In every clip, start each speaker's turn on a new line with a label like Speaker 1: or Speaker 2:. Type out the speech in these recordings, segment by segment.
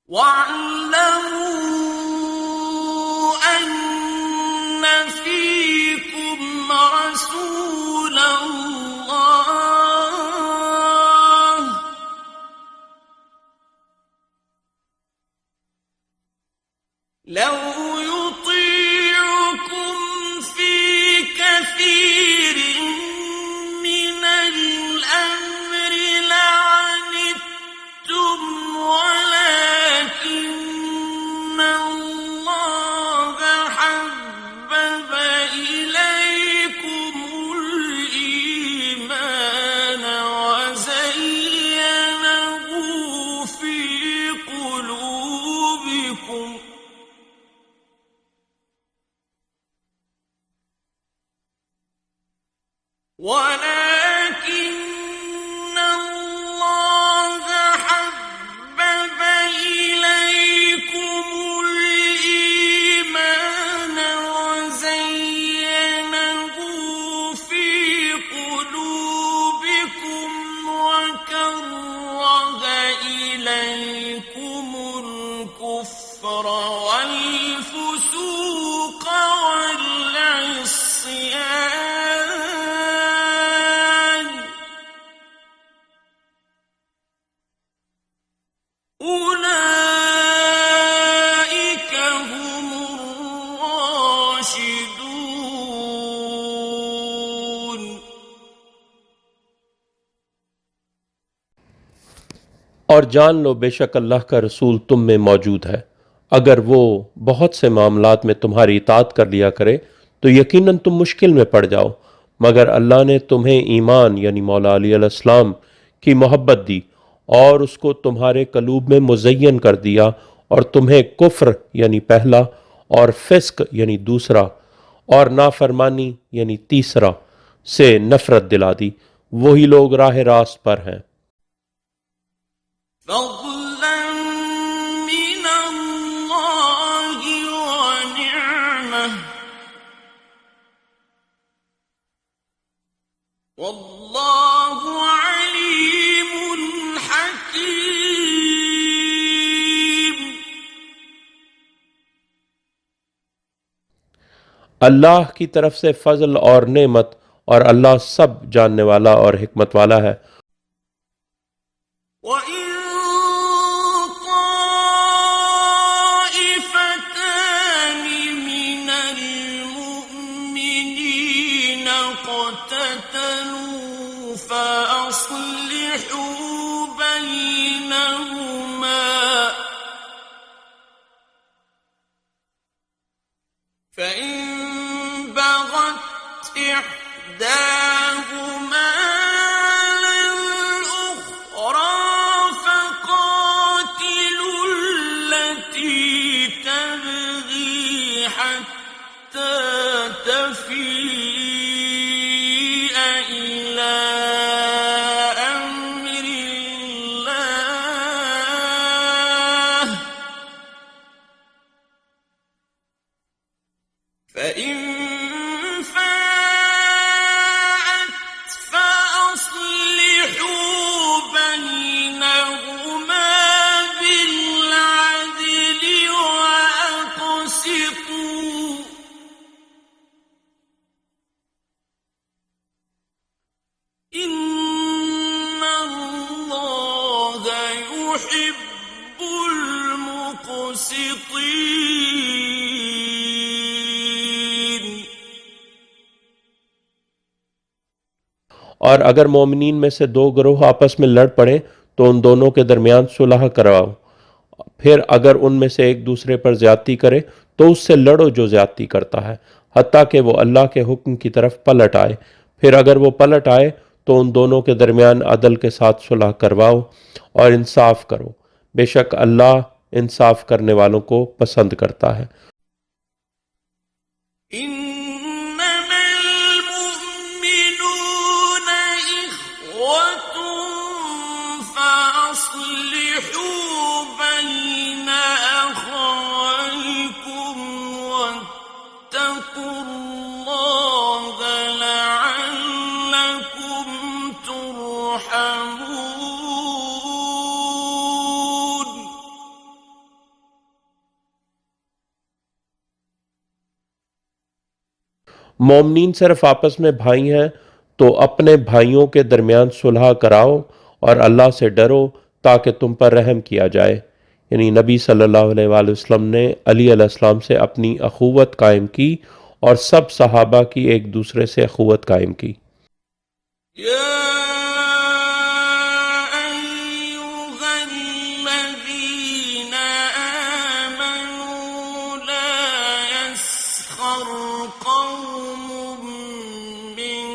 Speaker 1: وَاعْلَمُوا أَنَّ فِيكُمْ رَسُولَ اللَّهِ لَوْ يُطِيعُكُمْ فِي كَثِيرٍ مِّنَ الْأَمْرِ لَعَنِتُّمْ وَلَٰكِنَّ اللَّهَ حَبَّبَ إِلَيْكُمُ الْإِيمَانَ وَزَيَّنَهُ فِي قُلُوبِكُمْ وَلَٰكِنَّ اللَّهَ حَبَّبَ إِلَيْكُمُ الْإِيمَانَ وَزَيَّنَهُ فِي قُلُوبِكُمْ وَكَرَّهَ إِلَيْكُمُ الْكُفْرَ وَالْفُسُوقَ وَالْعِصْيَانَ أُولَئِكَ هُمُ الرَّاشِدُونَ.
Speaker 2: اور جان لو بے شک اللہ کا رسول تم میں موجود ہے۔ اگر وہ بہت سے معاملات میں تمہاری اطاعت کر لیا کرے تو یقیناً تم مشکل میں پڑ جاؤ، مگر اللہ نے تمہیں ایمان یعنی مولا علی علیہ السلام کی محبت دی اور اس کو تمہارے قلوب میں مزین کر دیا، اور تمہیں کفر یعنی پہلا اور فسق یعنی دوسرا اور نافرمانی یعنی تیسرا سے نفرت دلا دی۔ وہی لوگ راہ راست پر ہیں۔
Speaker 1: فضلا من اللہ ونعمہ واللہ علیم حکیم.
Speaker 2: اللہ کی طرف سے فضل اور نعمت، اور اللہ سب جاننے والا اور حکمت والا ہے۔
Speaker 1: وَإِن طَائِفَتَانِ مِنَ الْمُؤْمِنِينَ اقْتَتَلُوا فَأَصْلِحُوا بَيْنَهُمَا فَإِن بَغَتْ إِحْدَاهُمَا عَلَى الْأُخْرَى فَقَاتِلُوا الَّتِي تَبْغِي حَتَّى تَفِيءَ إِلَى أَمْرِ اللَّهِ فَإِن فَاءَتْ فَأَصْلِحُوا بَيْنَهُمَا بِالْعَدْلِ وَأَقْسِطُوا إِنَّ اللَّهَ يُحِبُّ الْمُقْسِطِينَ.
Speaker 2: اور اگر مومنین میں سے دو گروہ آپس میں لڑ پڑیں تو ان دونوں کے درمیان صلح کرواؤ، پھر اگر ان میں سے ایک دوسرے پر زیادتی کرے تو اس سے لڑو جو زیادتی کرتا ہے، حتیٰ کہ وہ اللہ کے حکم کی طرف پلٹ آئے۔ پھر اگر وہ پلٹ آئے تو ان دونوں کے درمیان عدل کے ساتھ صلح کرواؤ اور انصاف کرو، بے شک اللہ انصاف کرنے والوں کو پسند کرتا ہے۔
Speaker 1: إنما المؤمنون إخوة فأصلحوا بين أخويكم واتقوا الله لعلكم ترحمون.
Speaker 2: مومنین صرف آپس میں بھائی ہیں تو اپنے بھائیوں کے درمیان صلح کراؤ اور اللہ سے ڈرو تاکہ تم پر رحم کیا جائے۔ یعنی نبی صلی اللہ علیہ وآلہ وسلم نے علی علیہ السلام سے اپنی اخوت قائم کی اور سب صحابہ کی ایک دوسرے سے اخوت قائم کی۔
Speaker 1: يا أيها الذين آمنوا لا يسخر قوم من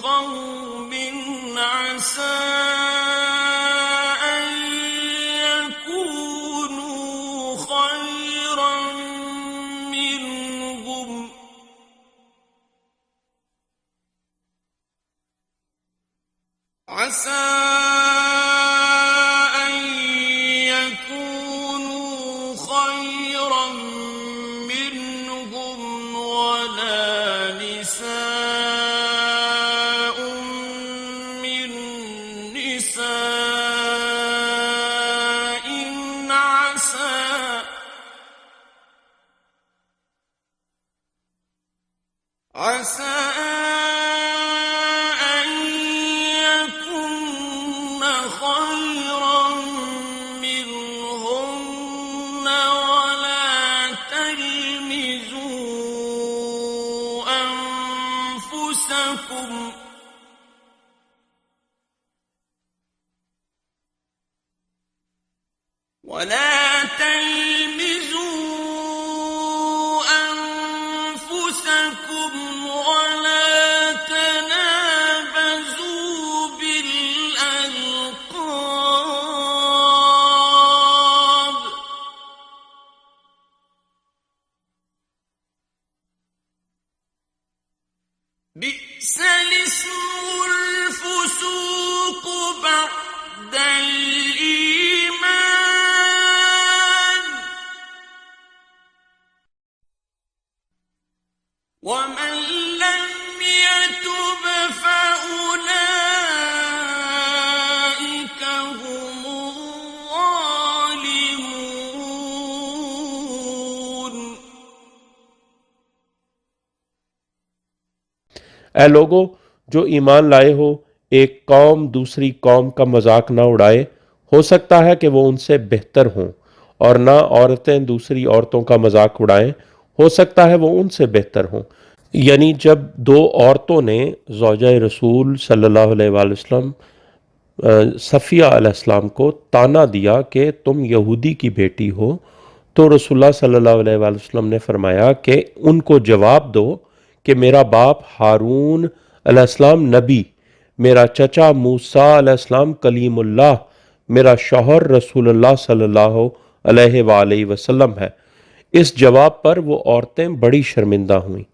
Speaker 1: قوم عسى أن يكونوا خيرا منهم عسى أن يكونوا خيرا منهم ولا نساء من نساء عسى أن يكن خيرا منهن ولا تلمزوا أنفسكم ولا تنابزوا بالألقاب بئس الاسم الفسوق بعد الإيمان ومن لم يتب فأولئك هم الظالمون۔
Speaker 2: اے لوگو جو ایمان لائے ہو، ایک قوم دوسری قوم کا مذاق نہ اڑائے، ہو سکتا ہے کہ وہ ان سے بہتر ہوں، اور نہ عورتیں دوسری عورتوں کا مذاق اڑائیں، ہو سکتا ہے وہ ان سے بہتر ہوں۔ یعنی جب دو عورتوں نے زوجہ رسول صلی اللہ علیہ وآلہ وسلم صفیہ علیہ السلام کو طعنہ دیا کہ تم یہودی کی بیٹی ہو، تو رسول اللہ صلی اللہ علیہ وآلہ وسلم نے فرمایا کہ ان کو جواب دو کہ میرا باپ ہارون علیہ السلام نبی، میرا چچا موسیٰ علیہ السلام کلیم اللہ، میرا شوہر رسول اللہ صلی اللہ علیہ وآلہ وسلم ہے۔ اس جواب پر وہ عورتیں بڑی شرمندہ ہوئیں۔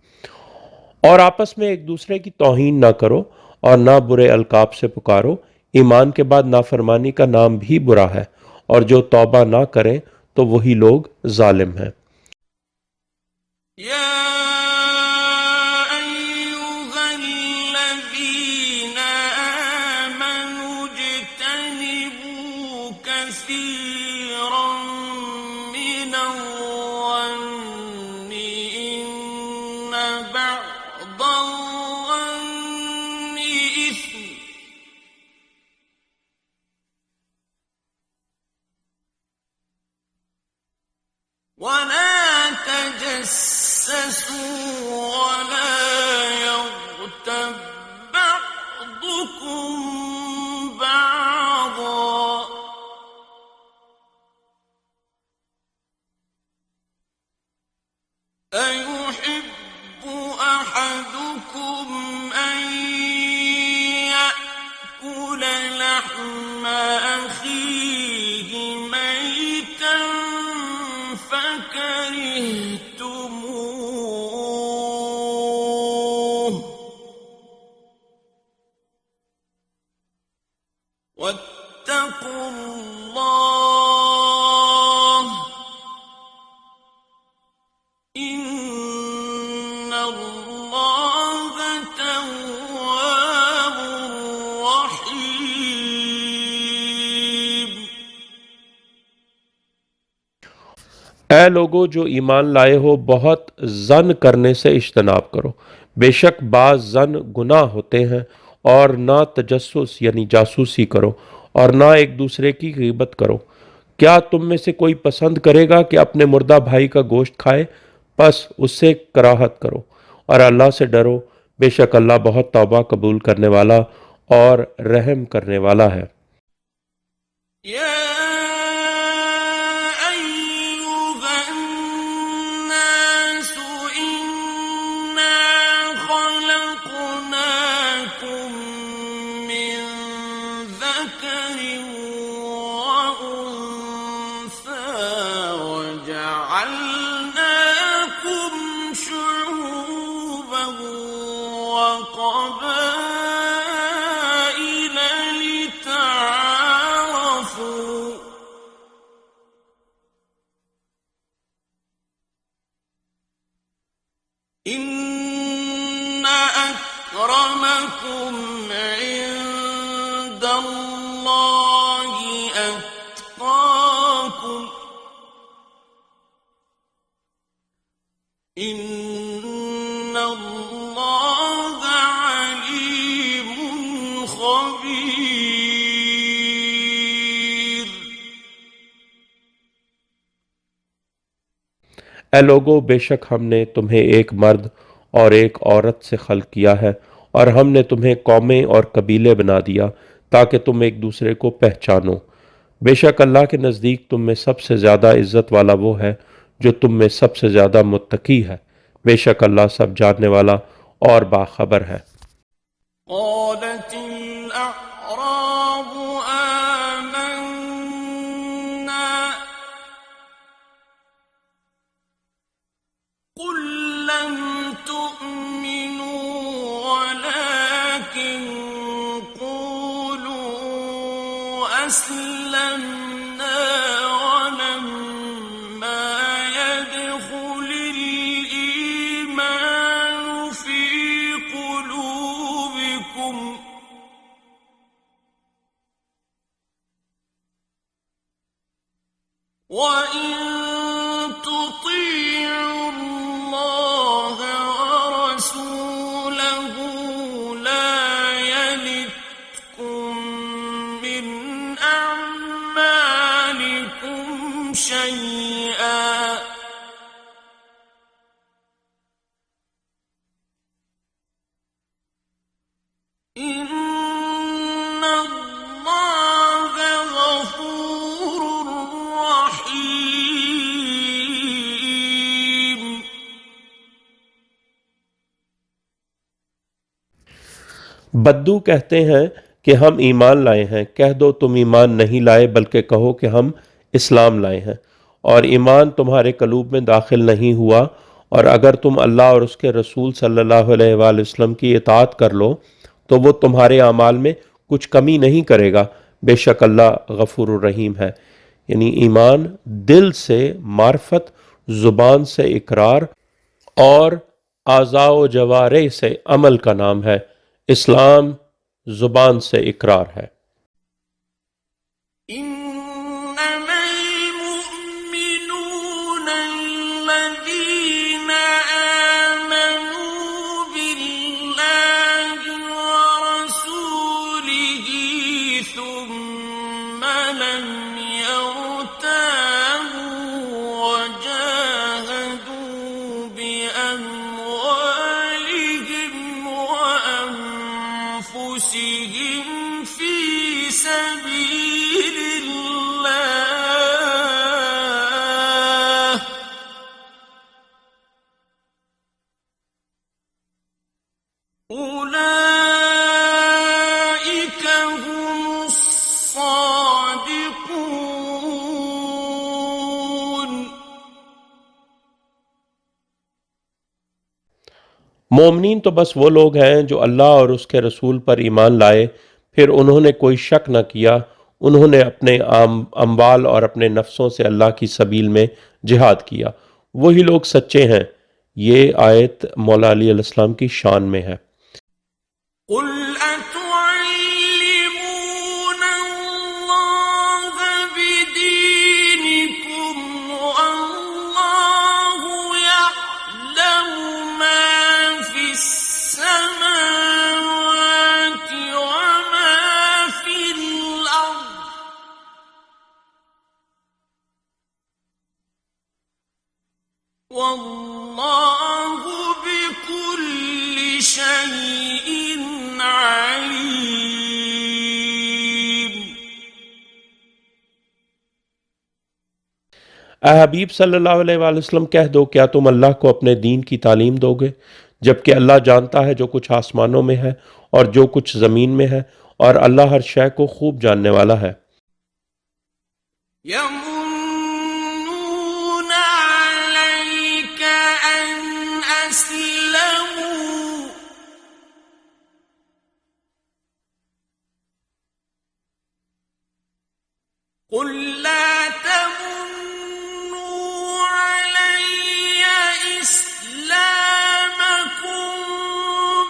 Speaker 2: اور آپس میں ایک دوسرے کی توہین نہ کرو اور نہ برے القاب سے پکارو، ایمان کے بعد نافرمانی کا نام بھی برا ہے، اور جو توبہ نہ کریں تو وہی لوگ ظالم ہیں۔
Speaker 1: يا أيها الذين آمنوا اجتنبوا كثيرا من الظن إن بعض الظن إثم ولا تجسسوا ولا يغتب بعضكم بعضا أيحب أحدكم أن يأكل لحم أخيه ميتا فكرهتموه واتقوا الله إن الله تواب رحيم۔
Speaker 2: اے لوگو جو ایمان لائے ہو بہت ظن کرنے سے اجتناب کرو، بے شک بعض ظن گناہ ہوتے ہیں، اور نہ تجسس یعنی جاسوسی کرو، اور نہ ایک دوسرے کی غیبت کرو۔ کیا تم میں سے کوئی پسند کرے گا کہ اپنے مردہ بھائی کا گوشت کھائے؟ پس اس سے کراہت کرو اور اللہ سے ڈرو، بے شک اللہ بہت توبہ قبول کرنے والا اور رحم کرنے والا ہے۔
Speaker 1: يا أيها الناس إنا خلقناكم من ذكر وأنثى وجعلناكم شعوبا وقبائل لتعارفوا إن أكرمكم عند الله أتقاكم إن الله عليم خبير۔
Speaker 2: اے لوگو بے شک ہم نے تمہیں ایک مرد اور ایک عورت سے خلق کیا ہے، اور ہم نے تمہیں قومیں اور قبیلے بنا دیا تاکہ تم ایک دوسرے کو پہچانو۔ بے شک اللہ کے نزدیک تم میں سب سے زیادہ عزت والا وہ ہے جو تم میں سب سے زیادہ متقی ہے، بے شک اللہ سب جاننے والا اور باخبر ہے۔
Speaker 1: قالت الأعراب آمنا قل لم تؤمنوا ولكن قولوا أسلمنا ولما يدخل الإيمان في قلوبكم وَإِن تُطِيعُوا اللَّهَ وَرَسُولَهُ لَا يَلِتْكُم مِّنْ أَعْمَالِكُمْ شَيْئًا إِنَّ اللَّهَ غَفُورٌ رَّحِيمٌ۔
Speaker 2: بدو کہتے ہیں کہ ہم ایمان لائے ہیں، کہہ دو تم ایمان نہیں لائے بلکہ کہو کہ ہم اسلام لائے ہیں، اور ایمان تمہارے قلوب میں داخل نہیں ہوا، اور اگر تم اللہ اور اس کے رسول صلی اللہ علیہ وآلہ وسلم کی اطاعت کر لو تو وہ تمہارے اعمال میں کچھ کمی نہیں کرے گا، بے شک اللہ غفور الرحیم ہے۔ یعنی ایمان دل سے معرفت، زبان سے اقرار اور اعضاء و جوارح سے عمل کا نام ہے۔ اسلام زبان سے اقرار ہے۔
Speaker 1: إنما المؤمنون الذين آمنوا بالله ورسوله ثم لم يرتابوا وجاهدوا بأموالهم وأنفسهم في سبيل الله أولئك هم الصادقون۔
Speaker 2: مومنین تو بس وہ لوگ ہیں جو اللہ اور اس کے رسول پر ایمان لائے، پھر انہوں نے کوئی شک نہ کیا، انہوں نے اپنے اموال اور اپنے نفسوں سے اللہ کی سبیل میں جہاد کیا، وہی لوگ سچے ہیں۔ یہ آیت مولا علی علیہ السلام کی شان میں ہے۔
Speaker 1: قل أتعلمون الله بدينكم والله واللہ بكل شيء عليم.
Speaker 2: اے حبیب صلی اللہ علیہ وآلہ وسلم کہہ دو کیا تم اللہ کو اپنے دین کی تعلیم دو گے جبکہ اللہ جانتا ہے جو کچھ آسمانوں میں ہے اور جو کچھ زمین میں ہے اور اللہ ہر شے کو خوب جاننے والا ہے.
Speaker 1: يمنون عليك أن أسلموا قل لا تمنوا علي إسلامكم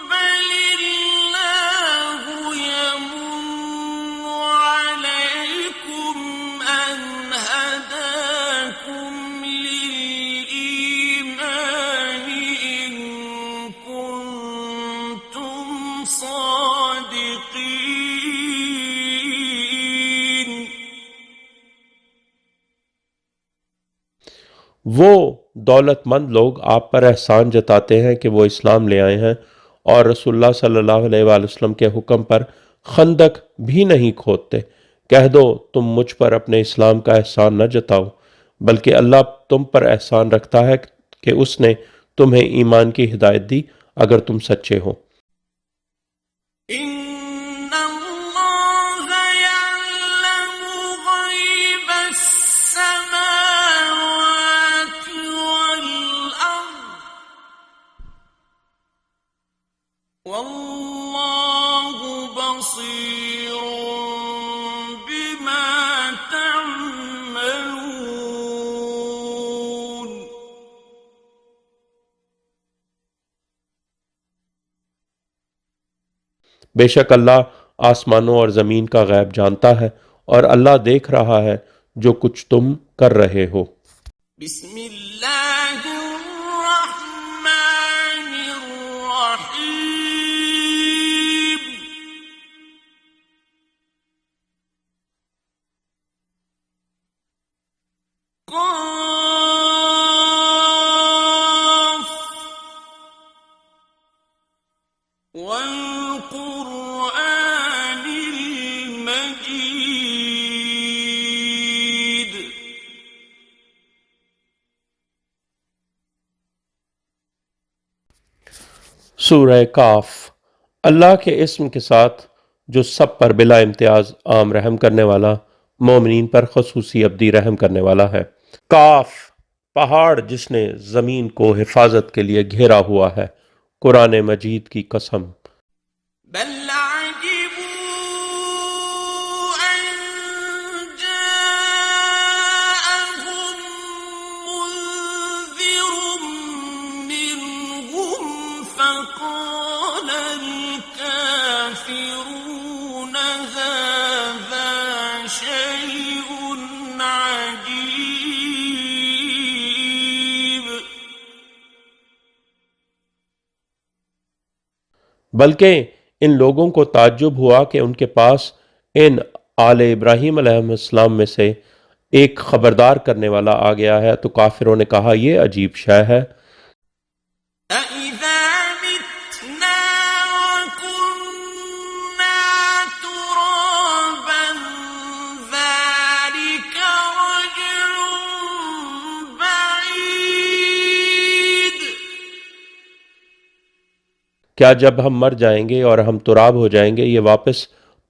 Speaker 1: بل الله يمن عليكم أن هداكم للإيمان إن كنتم صادقين.
Speaker 2: وہ دولت مند لوگ آپ پر احسان جتاتے ہیں کہ وہ اسلام لے آئے ہیں اور رسول اللہ صلی اللہ علیہ وآلہ وسلم کے حکم پر خندق بھی نہیں کھودتے. کہہ دو تم مجھ پر اپنے اسلام کا احسان نہ جتاؤ بلکہ اللہ تم پر احسان رکھتا ہے کہ اس نے تمہیں ایمان کی ہدایت دی اگر تم سچے ہو.
Speaker 1: إن الله يعلم غيب السماوات والأرض والله بصير بما تعملون.
Speaker 2: بے شک اللہ آسمانوں اور زمین کا غیب جانتا ہے اور اللہ دیکھ رہا ہے جو کچھ تم کر رہے ہو.
Speaker 1: بسم اللہ الرحمن الرحیم. قاف والقرآن المجید.
Speaker 2: سورہ کاف. اللہ کے اسم کے ساتھ جو سب پر بلا امتیاز عام رحم کرنے والا مومنین پر خصوصی ابدی رحم کرنے والا ہے. کاف پہاڑ جس نے زمین کو حفاظت کے لیے گھیرا ہوا ہے. قرآن مجید کی قسم.
Speaker 1: بل عجبوا أن جاءهم منذر منهم فقال الكافرون هذا شيء عجيب.
Speaker 2: بلکہ ان لوگوں کو تعجب ہوا کہ ان کے پاس ان آل ابراہیم علیہ السلام میں سے ایک خبردار کرنے والا آ گیا ہے تو کافروں نے کہا یہ عجیب شے ہے.
Speaker 1: أَإِذَا مِتْنَا وَكُنَّا تُرَابًا ذَلِكَ رَجْعٌ بَعِيدٌ.
Speaker 2: کیا جب ہم مر جائیں گے اور ہم تراب ہو جائیں گے یہ واپس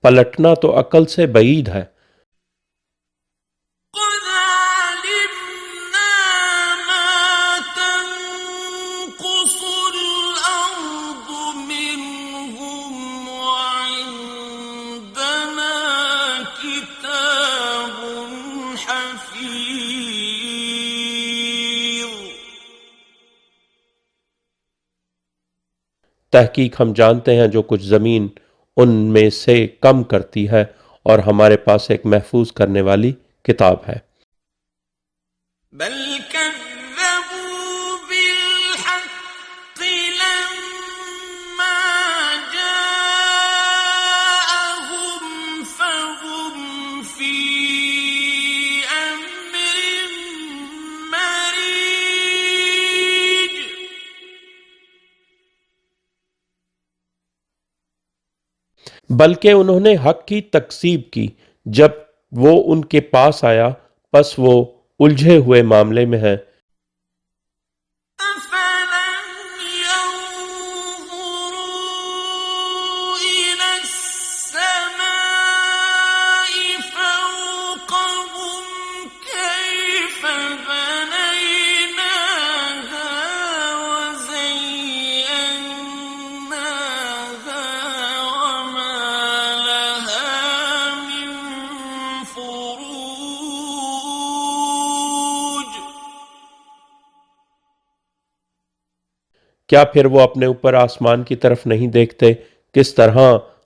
Speaker 2: پلٹنا تو عقل سے بعید ہے.
Speaker 1: قَدْ عَلِمْنَا مَا تَنقُصُ الْأَرْضُ مِنْهُمْ وَعِندَنَا كِتَابٌ حَفِيظٌ.
Speaker 2: تحقیق ہم جانتے ہیں جو کچھ زمین ان میں سے کم کرتی ہے اور ہمارے پاس ایک محفوظ کرنے والی کتاب ہے.
Speaker 1: بل كذبوا بالحق لما جاءهم فهم في أمر مريج.
Speaker 2: بلکہ انہوں نے حق کی تکذیب کی جب وہ ان کے پاس آیا، پس وہ الجھے ہوئے معاملے میں ہیں۔
Speaker 1: أفلم ينظروا إلى السماء فوقهم كيف بنيناها وزيناها وما لها من فروج
Speaker 2: کیا پھر وہ اپنے اوپر آسمان کی طرف نہیں دیکھتے، کس طرح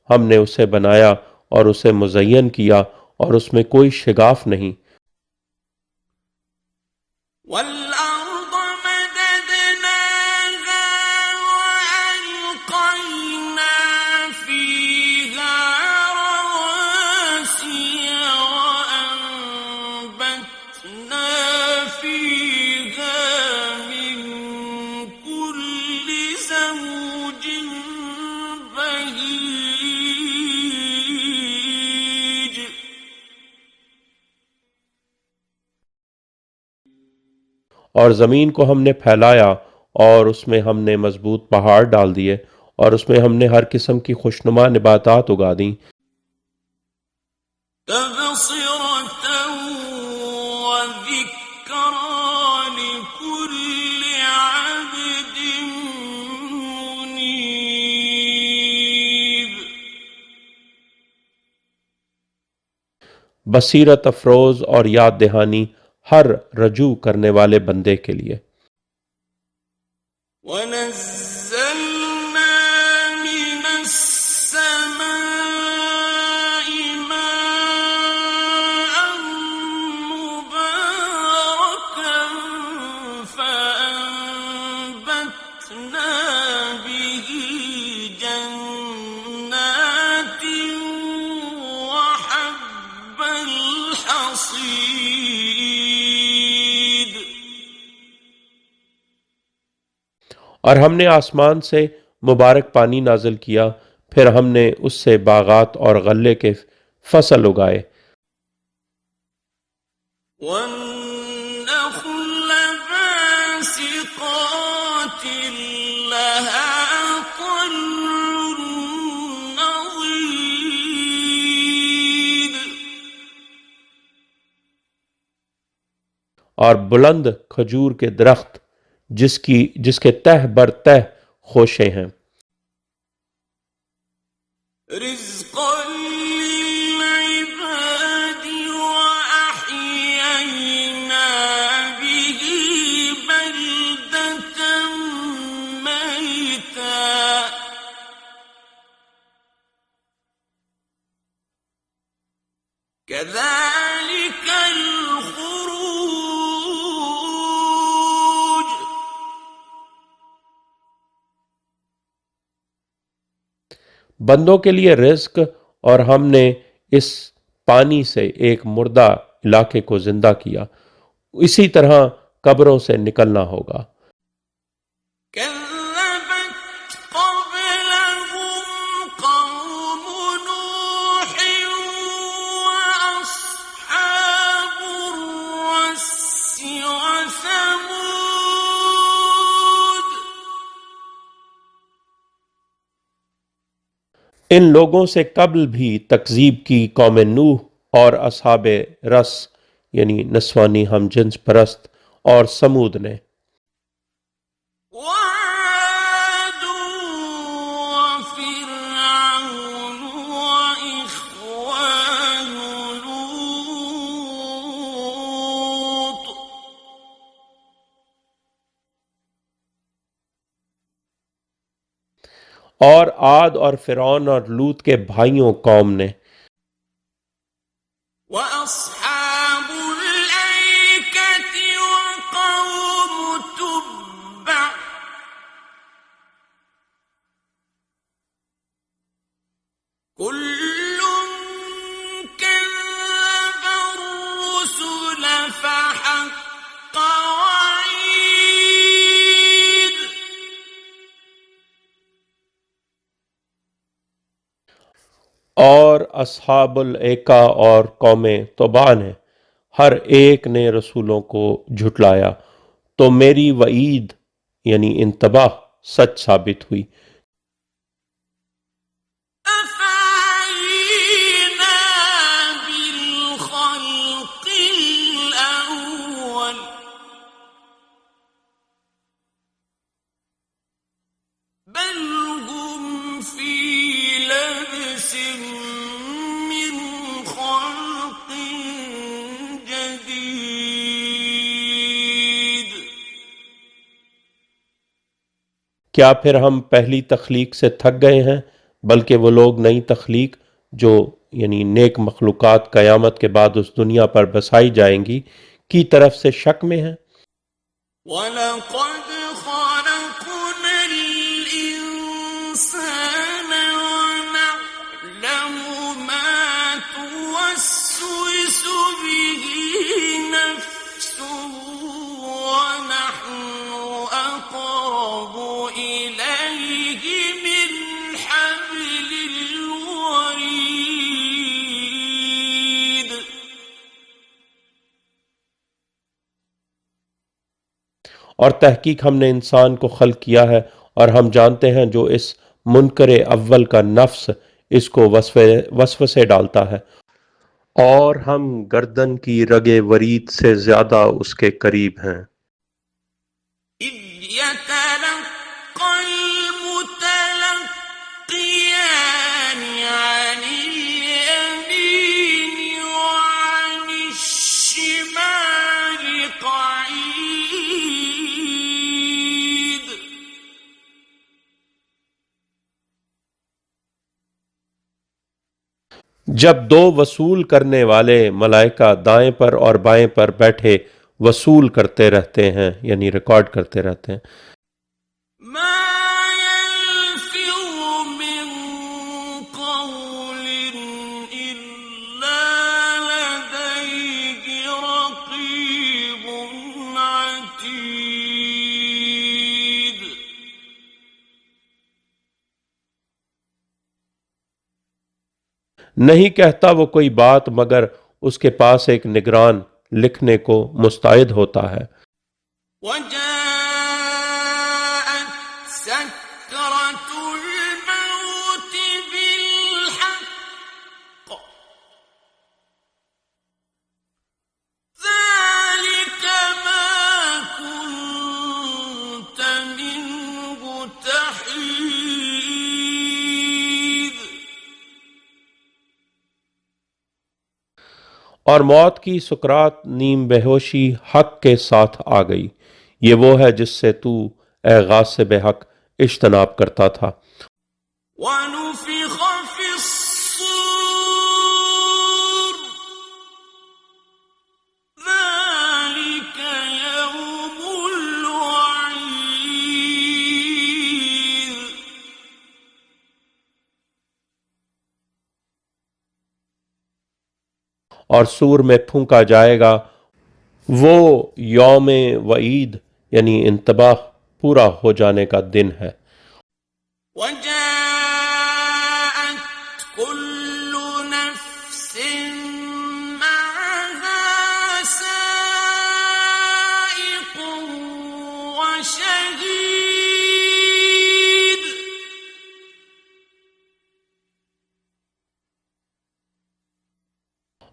Speaker 2: ہم نے اسے بنایا اور اسے مزین کیا اور اس میں کوئی شگاف نہیں۔
Speaker 1: والأرض مددناها وألقينا فيها رواسي وأنبتنا فيها من كل زوج بهيج
Speaker 2: اور زمین کو ہم نے پھیلایا اور اس میں ہم نے مضبوط پہاڑ ڈال دیے اور اس میں ہم نے ہر قسم کی خوشنما نباتات اگا دیں،
Speaker 1: تبصرة وذكرى لكل عبد منيب
Speaker 2: بصیرت افروز اور یاد دہانی ہر رجوع کرنے والے بندے کے لیے۔
Speaker 1: ونزلنا من السماء ماء مباركا فأنبتنا به جنات وحب الحصيد
Speaker 2: اور ہم نے آسمان سے مبارک پانی نازل کیا، پھر ہم نے اس سے باغات اور غلے کے فصل اگائے۔
Speaker 1: والنخل باسقات لها طلع نضيد
Speaker 2: اور بلند کھجور کے درخت جس کے تہ بر تہ خوشے ہیں،
Speaker 1: رزقا للعباد وأحيينا به بلدة ميتا كذلك الخروج
Speaker 2: بندوں کے لیے رزق، اور ہم نے اس پانی سے ایک مردہ علاقے کو زندہ کیا، اسی طرح قبروں سے نکلنا ہوگا۔
Speaker 1: كذبت قبلهم قوم نوح وأصحاب الرس وثمود
Speaker 2: ان لوگوں سے قبل بھی تکذیب کی قوم نوح اور اصحاب رس یعنی نسوانی ہم جنس پرست اور سمود نے،
Speaker 1: وعاد وفرعون وإخوان لوط
Speaker 2: اور عاد اور فرعون اور لوط کے بھائیوں قوم نے،
Speaker 1: وأصحاب الأيكة وقوم تبع كل كذب الرسل فحق وعيد
Speaker 2: اور اصحاب الایکا اور قوم توبا نے ہر ایک نے رسولوں کو جھٹلایا، تو میری وعید یعنی انتباہ سچ ثابت ہوئی۔
Speaker 1: أفعينا بالخلق الأول بل هم في لبس من خلق جديد
Speaker 2: کیا پھر ہم پہلی تخلیق سے تھک گئے ہیں، بلکہ وہ لوگ نئی تخلیق جو یعنی نیک مخلوقات قیامت کے بعد اس دنیا پر بسائی جائیں گی کی طرف سے شک میں ہیں۔
Speaker 1: وَلَقَدْ خَلَقْنَا الْإِنسَانَ وَنَعْلَمُ مَا تُوَسْوِسُ بِهِ نَفْسُهُ وَنَحْنُ أَقْرَبُ إِلَيْهِ مِنْ حَبْلِ الْوَرِيدِ
Speaker 2: اور تحقیق ہم نے انسان کو خلق کیا ہے، اور ہم جانتے ہیں جو اس منکر اول کا نفس اس کو وسوسے ڈالتا ہے، اور ہم گردن کی رگ ورید سے زیادہ اس کے قریب ہیں۔
Speaker 1: إِذْ يَتَلَقَّى الْمُتَلَقِّيَانِ عَنِ الْيَمِينِ وَعَنِ الشِّمَالِ قَعِيدٌ
Speaker 2: جب دو وصول کرنے والے ملائکہ دائیں پر اور بائیں پر بیٹھے وصول کرتے رہتے ہیں یعنی ریکارڈ کرتے رہتے ہیں۔
Speaker 1: مَا يَلْفِظُ مِن قَوْلٍ إِلَّا لَدَيْهِ رَقِيبٌ عَتِيدٌ
Speaker 2: نہیں کہتا وہ کوئی بات مگر اس کے پاس ایک نگران لکھنے کو مستعد ہوتا ہے۔
Speaker 1: وَجَاءَتْ سَكْرَةُ الْمَوْتِ بِالْحَقِّ ذَلِكَ مَا كُنتَ مِنْهُ تَحِيدُ
Speaker 2: اور موت کی سکرات نیم بے ہوشی حق کے ساتھ آ گئی، یہ وہ ہے جس سے تو اے غاصب حق اجتناب کرتا تھا۔
Speaker 1: وَنُفِخَ فِي الصُّورِ ذَلِكَ يَوْمُ الْوَعِيدِ
Speaker 2: اور سور میں پھونکا جائے گا، وہ یوم وعید یعنی انتباہ پورا ہو جانے کا دن ہے۔
Speaker 1: وَجَاءَتْ كُلُّ نَفْسٍ مَعَهَا سَائِقٌ وَشَهِيدٌ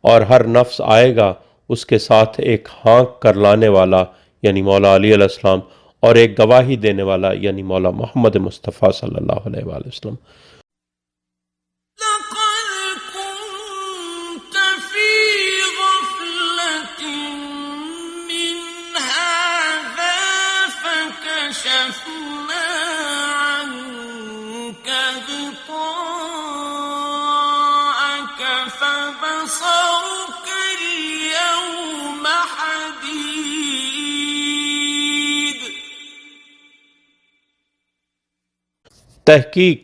Speaker 2: اور ہر نفس آئے گا اس کے ساتھ ایک ہانک کر لانے والا یعنی مولا علی علیہ السلام، اور ایک گواہی دینے والا یعنی مولا محمد مصطفیٰ صلی اللہ علیہ وآلہ وسلم۔
Speaker 1: لَقَدْ كُنْتَ فِي غَفْلَةٍ مِّنْ هَٰذَا فَكَشَفْنَا عَنكَ غِطَاءَكَ فَبَصَرُكَ الْيَوْمَ حَدِيدٌ
Speaker 2: تحقیق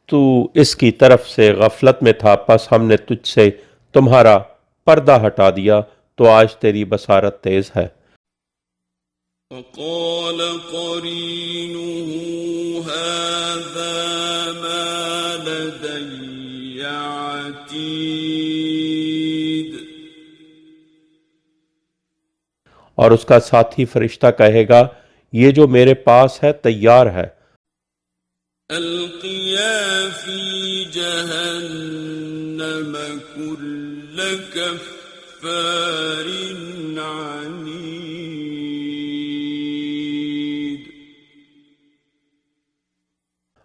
Speaker 2: تو اس کی طرف سے غفلت میں تھا، پس ہم نے تجھ سے تمہارا پردہ ہٹا دیا، تو آج تیری بصارت تیز ہے۔
Speaker 1: وَقَالَ قَرِينُهُ هَٰذَا مَا لَدَيَّ عَتِيدٌ عتيد
Speaker 2: اور اس کا ساتھی فرشتہ کہے گا یہ جو میرے پاس ہے تیار ہے.
Speaker 1: القيا في جهنم كل كفار عنيد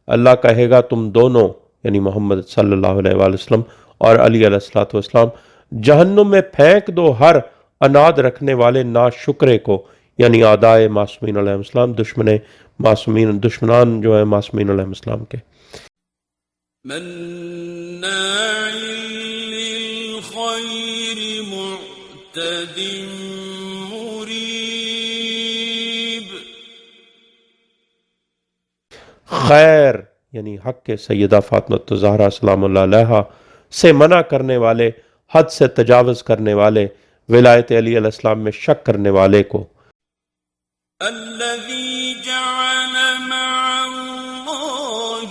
Speaker 2: اللہ کہے گا تم دونوں یعنی محمد صلی اللہ علیہ وآلہ وسلم اور علی علیہ الصلوۃ والسلام جہنم میں پھینک دو ہر اناد رکھنے والے ناشکرے کو یعنی اعدائے معصومین علیہ السلام دشمنان جو ہیں معصومین علیہ السلام کے.
Speaker 1: مناع للخير معتد مريب
Speaker 2: خیر یعنی حق کے سیدہ فاطمہ الزہرا سلام اللہ علیہا سے منع کرنے والے حد سے تجاوز کرنے والے ولایت علی علیہ السلام میں شک کرنے والے کو.
Speaker 1: الذي جعل مع الله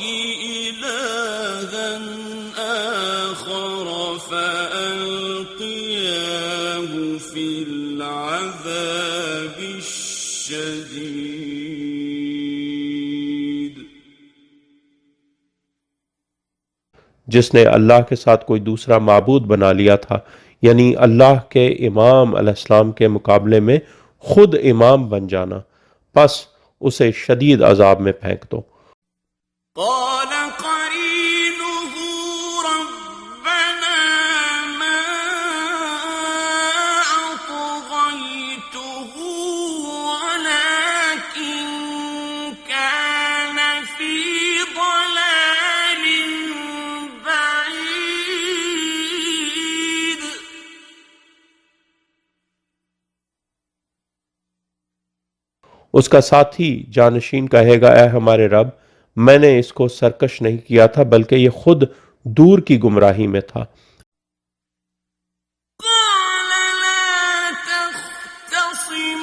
Speaker 1: إلها آخر فألقياه في العذاب الشديد
Speaker 2: جس نے اللہ کے ساتھ کوئی دوسرا معبود بنا لیا تھا یعنی اللہ کے امام علیہ السلام کے مقابلے میں خود امام بن جانا پس اسے شدید عذاب میں پھینک دو.
Speaker 1: قال قرينه ربنا ما أطغيته ولكن كان في ضلال بعيد
Speaker 2: اس کا ساتھی جانشین کہے گا اے ہمارے رب میں نے اس کو سرکش نہیں کیا تھا بلکہ یہ خود دور کی گمراہی میں تھا.
Speaker 1: قال لا تختصموا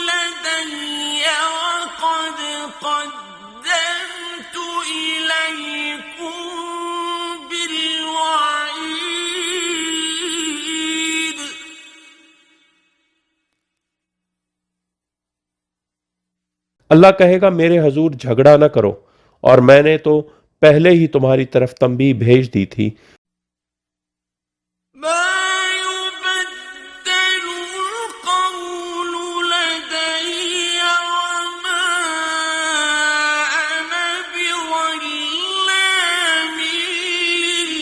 Speaker 1: لدي وقد قدمت إليكم بالوعيد
Speaker 2: اللہ کہے گا میرے حضور جھگڑا نہ کرو اور میں نے تو پہلے ہی تمہاری طرف تنبیہ بھیج دی تھی.
Speaker 1: ما يبدل القول لدي وما أنا بظلام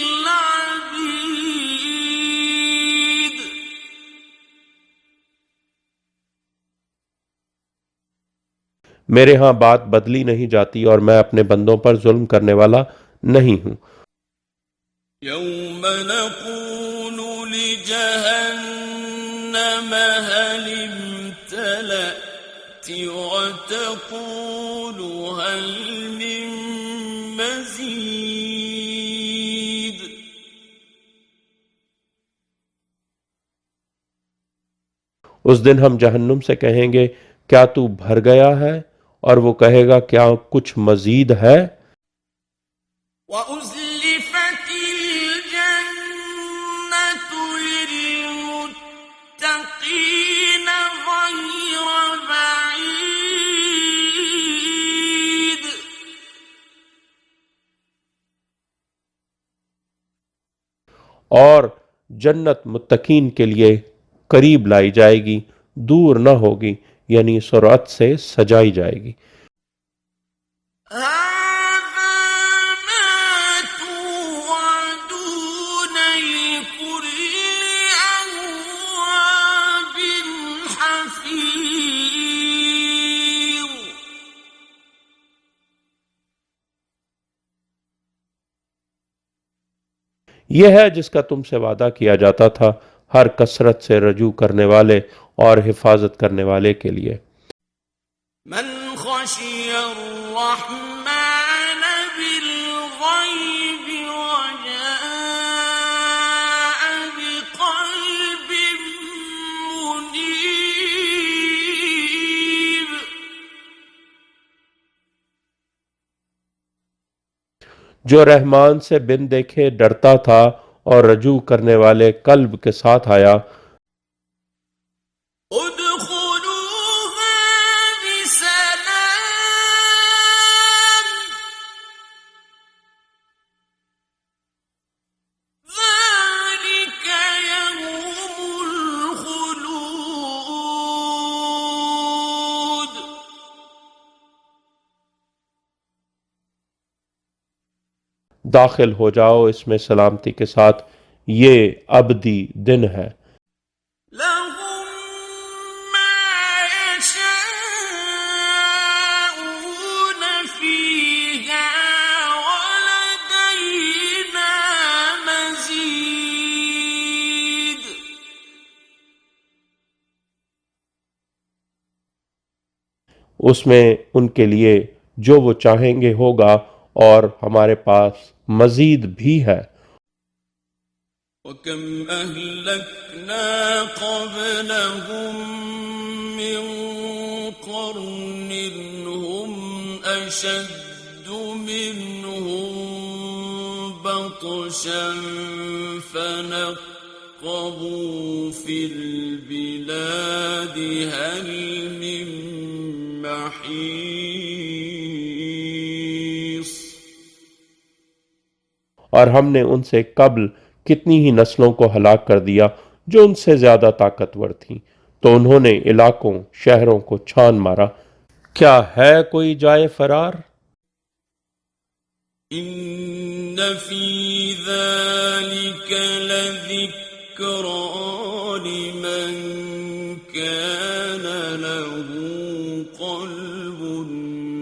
Speaker 1: للعبيد
Speaker 2: میرے ہاں بات بدلی نہیں جاتی اور میں اپنے بندوں پر ظلم کرنے والا نہیں ہوں.
Speaker 1: يوم نقول لجهنم هل امتلأت وتقول هل من مزيد
Speaker 2: اس دن ہم جہنم سے کہیں گے کیا تو بھر گیا ہے اور وہ کہے گا کیا کچھ مزید ہے.
Speaker 1: وَأُزْلِفَتِ الْجَنَّةُ لِلْمُتَّقِينَ غَيْرَ بَعِيدٍ
Speaker 2: اور جنت متقین کے لیے قریب لائی جائے گی دور نہ ہوگی یعنی سرعت سے سجائی جائے گی.
Speaker 1: هَذَا مَا تُوعَدُونَ لِكُلِّ أَوَّابٍ حَفِيظٍ
Speaker 2: یہ ہے جس کا تم سے وعدہ کیا جاتا تھا ہر کثرت سے رجوع کرنے والے اور حفاظت کرنے والے کے لیے.
Speaker 1: من خشي الرحمن بالغيب وجاء بقلب منيب
Speaker 2: جو رحمان سے بن دیکھے ڈرتا تھا اور رجوع کرنے والے قلب کے ساتھ آیا،
Speaker 1: ادخلوها بسلام ذلك يوم الخلود.
Speaker 2: داخل ہو جاؤ اس میں سلامتی کے ساتھ، یہ ابدی دن ہے۔
Speaker 1: لهم ما يشاءون فيها ولدينا مزيد.
Speaker 2: اس میں ان کے لیے جو وہ چاہیں گے ہوگا، اور ہمارے پاس مزید بھی ہے۔
Speaker 1: وَكَمْ أَهْلَكْنَا قَبْلَهُمْ مِنْ قَرْنٍ هُمْ أَشَدُّ مِنْهُمْ بَطْشًا فَنَقَّبُوا فِي الْبِلَادِ هَلْ مِنْ مَحِيصٍ.
Speaker 2: اور ہم نے ان سے قبل کتنی ہی نسلوں کو ہلاک کر دیا جو ان سے زیادہ طاقتور تھیں، تو انہوں نے علاقوں شہروں کو چھان مارا، کیا ہے کوئی جائے فرار؟
Speaker 1: إن في ذلك لذكرى لمن كان له قلب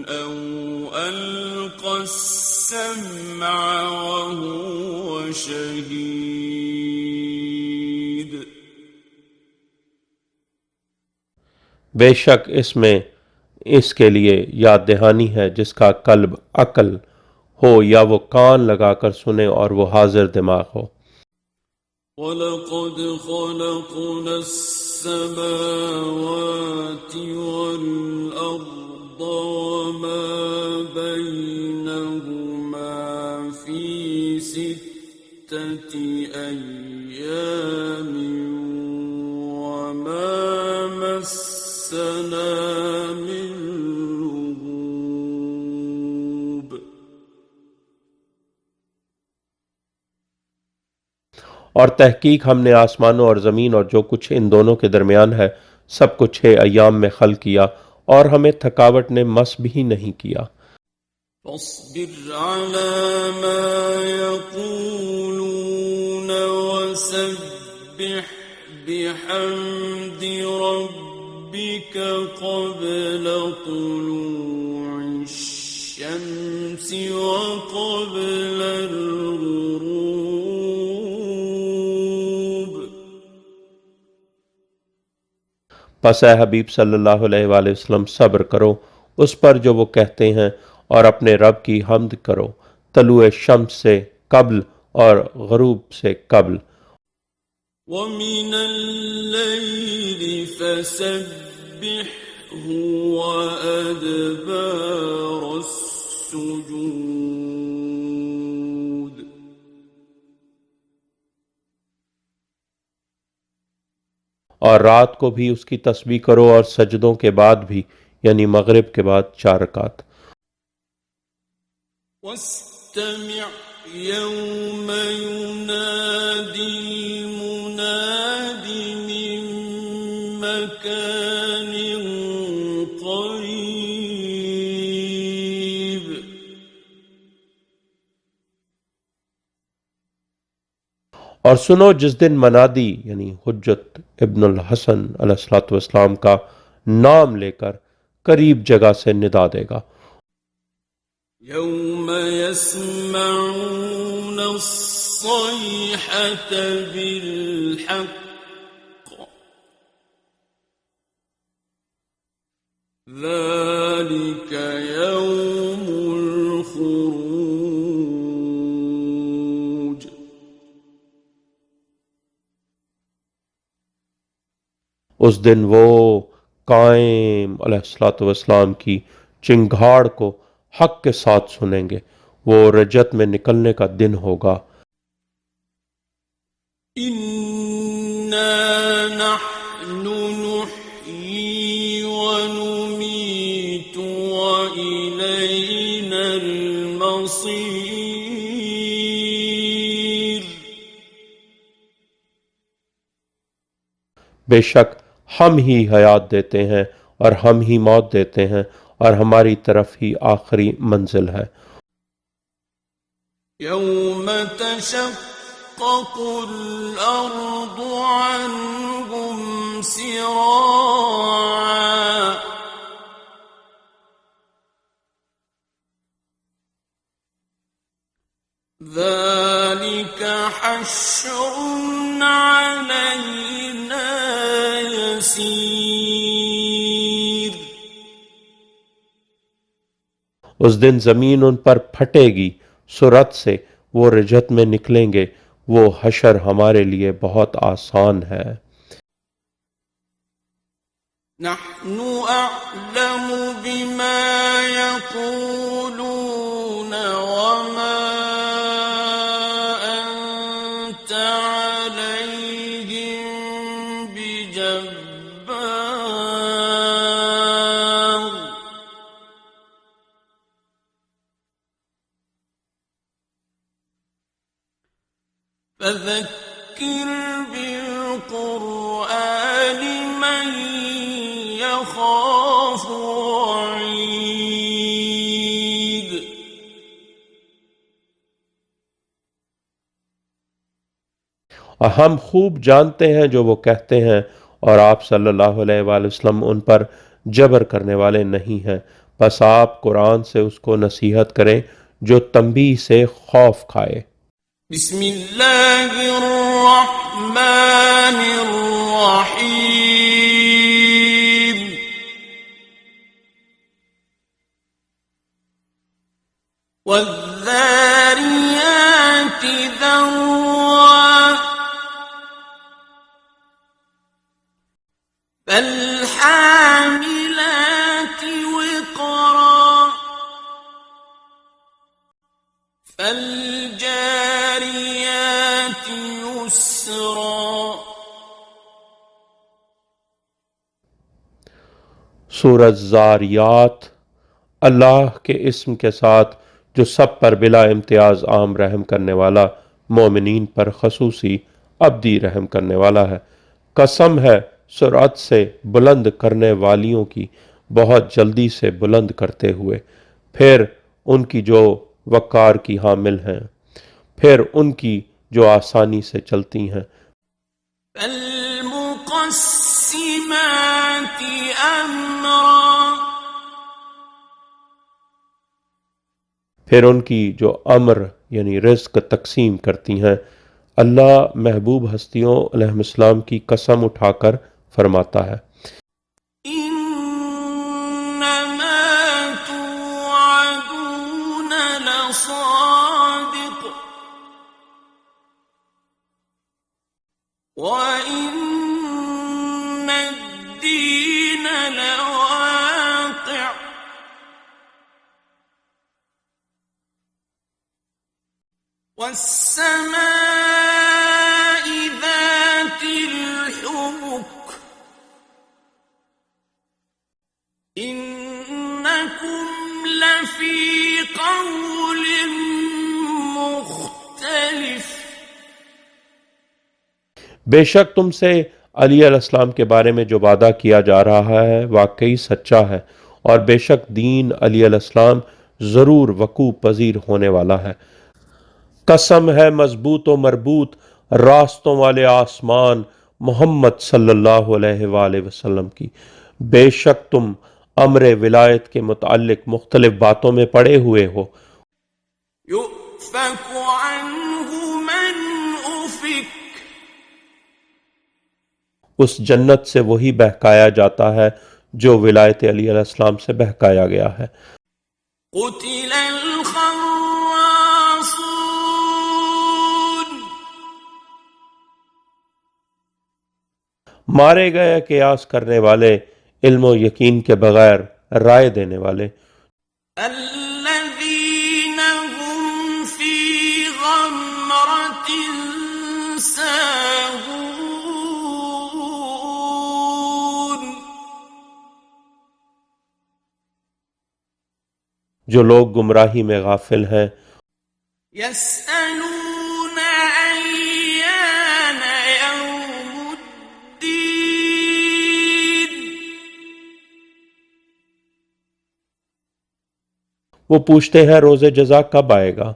Speaker 1: أو ألقى السمع وهو شهيد.
Speaker 2: بے شک اس میں اس کے لیے یاد دہانی ہے جس کا قلب عقل ہو یا وہ کان لگا کر سنے اور وہ حاضر دماغ ہو۔
Speaker 1: وَلَقَدْ خَلَقْنَا السَّمَاوَاتِ وَالْأَرْضَ وَمَا بَيْنَهُمَا فِي سِتَّةِ أَيَّامٍ وَمَا مَسَّنَا مِن لُغُوبٍ.
Speaker 2: اور تحقیق ہم نے آسمانوں اور زمین اور جو کچھ ان دونوں کے درمیان ہے سب کو 6 ایام میں خلق کیا، اور ہمیں تھکاوٹ نے مس بھی نہیں کیا۔
Speaker 1: فاصبر على ما يقولون وسبح بحمد ربك قبل طلوع الشمس وقبل الغروب.
Speaker 2: پس اے حبیب صلی اللہ علیہ وآلہ وسلم صبر کرو اس پر جو وہ کہتے ہیں، اور اپنے رب کی حمد کرو طلوع شمس سے قبل اور غروب سے قبل۔
Speaker 1: وَمِنَ اللَّيْلِ فَسَبِّحْهُ وَأَدْبَارَ السُّجُودِ.
Speaker 2: اور رات کو بھی اس کی تسبیح کرو اور سجدوں کے بعد بھی، یعنی مغرب کے بعد 4 رکعت۔
Speaker 1: وَاسْتَمِعْ يَوْمَ يُنَادِي الْمُنَادِ مِن مَّكَانٍ قَرِيبٍ.
Speaker 2: اور سنو جس دن منادی یعنی حجت ابن الحسن علیہ الصلوۃ والسلام کا نام لے کر قریب جگہ سے ندا دے گا۔
Speaker 1: يَوْمَ يَسْمَعُونَ الصَّيْحَةَ بِالْحَقِّ ذَلِكَ يَوْمُ الْخُرُوجِ.
Speaker 2: اس دن وہ قائم علیہ الصلوۃ والسلام کی چنگھاڑ کو حق کے ساتھ سنیں گے، وہ رجت میں نکلنے کا دن ہوگا۔
Speaker 1: إنا نحن نحيي ونميت وإلينا المصير.
Speaker 2: بے شک ہم ہی حیات دیتے ہیں اور ہم ہی موت دیتے ہیں اور ہماری طرف ہی آخری منزل ہے.
Speaker 1: يوم تشقق الأرض عنهم سراعا ذلك حشر علينا يسير.
Speaker 2: اس دن زمین ان پر پھٹے گی سرعت سے، وہ رجت میں نکلیں گے، وہ حشر ہمارے لیے بہت آسان ہے.
Speaker 1: نحن أعلم بما يقولون وما أنت عليهم بجبار. فذكر بالقرآن من يخاف وعيد.
Speaker 2: ہم خوب جانتے ہیں جو وہ کہتے ہیں، اور آپ صلی اللہ علیہ وآلہ وسلم ان پر جبر کرنے والے نہیں ہیں. بس آپ قرآن سے اس کو نصیحت کریں جو تنبیہ سے خوف کھائے.
Speaker 1: بسم اللہ الرحمن الرحیم. والذاریات ذروا فالحاملات وقرا فالجاريات يسرا.
Speaker 2: سورۃ زاریات اللہ کے اسم کے ساتھ جو سب پر بلا امتیاز عام رحم کرنے والا، مومنین پر خصوصی ابدی رحم کرنے والا ہے. قسم ہے سرعت سے بلند کرنے والیوں کی، بہت جلدی سے بلند کرتے ہوئے، پھر ان کی جو وقار کی حامل ہیں، پھر ان کی جو آسانی سے چلتی ہیں.
Speaker 1: فالمقسمات امرا
Speaker 2: پھر ان کی جو امر یعنی رزق تقسیم کرتی ہیں. اللہ محبوب ہستیوں علیہ السلام کی قسم اٹھا کر فرماتا ہے
Speaker 1: انما توعدون لصادق وإن الدين لواقع. والسماء ذات الحبك إنكم لفي قول مختلف.
Speaker 2: بے شک تم سے علی علیہ السلام کے بارے میں جو وعدہ کیا جا رہا ہے واقعی سچا ہے، اور بے شک دین علی علیہ السلام ضرور وقوع پذیر ہونے والا ہے. قسم ہے مضبوط و مربوط راستوں والے آسمان محمد صلی اللہ علیہ وآلہ وسلم کی، بے شک تم امر ولایت کے متعلق مختلف باتوں میں پڑے ہوئے ہو.
Speaker 1: يؤفك عنه من أفك
Speaker 2: اس جنت سے وہی بہکایا جاتا ہے جو ولایت علی علیہ السلام سے بہکایا گیا ہے.
Speaker 1: قتل الخراصون
Speaker 2: مارے گئے قیاس کرنے والے، علم و یقین کے بغیر رائے دینے والے.
Speaker 1: الذين هم في غمرة ساهون
Speaker 2: جو لوگ گمراہی میں غافل ہیں.
Speaker 1: يسألون أيان يوم الدين
Speaker 2: وہ پوچھتے ہیں روز جزا کب آئے گا.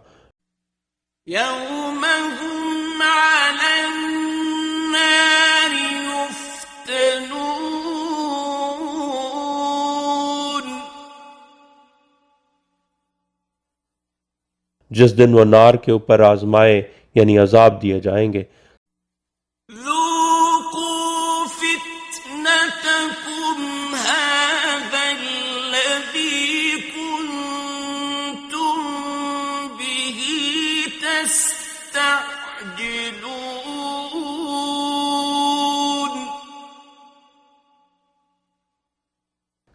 Speaker 1: يوم هم على النار يفتنون
Speaker 2: جس دن وہ نار کے اوپر آزمائے یعنی عذاب دیے جائیں گے.
Speaker 1: ذوقوا فتنتكم هذا الذي كنتم به تستعجلون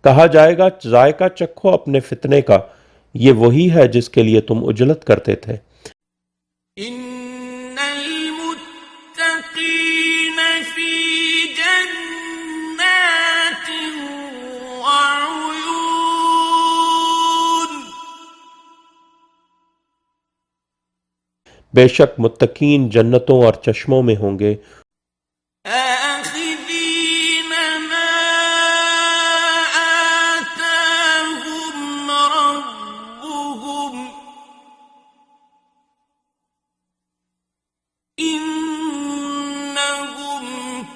Speaker 2: کہا جائے گا ذائقہ چکھو اپنے فتنے کا، یہ وہی ہے جس کے لیے تم عجلت کرتے تھے.
Speaker 1: إن المتقين في جنات وعيون
Speaker 2: بے شک متقین جنتوں اور چشموں میں ہوں گے.
Speaker 1: آخذين ما آتاهم ربهم إنهم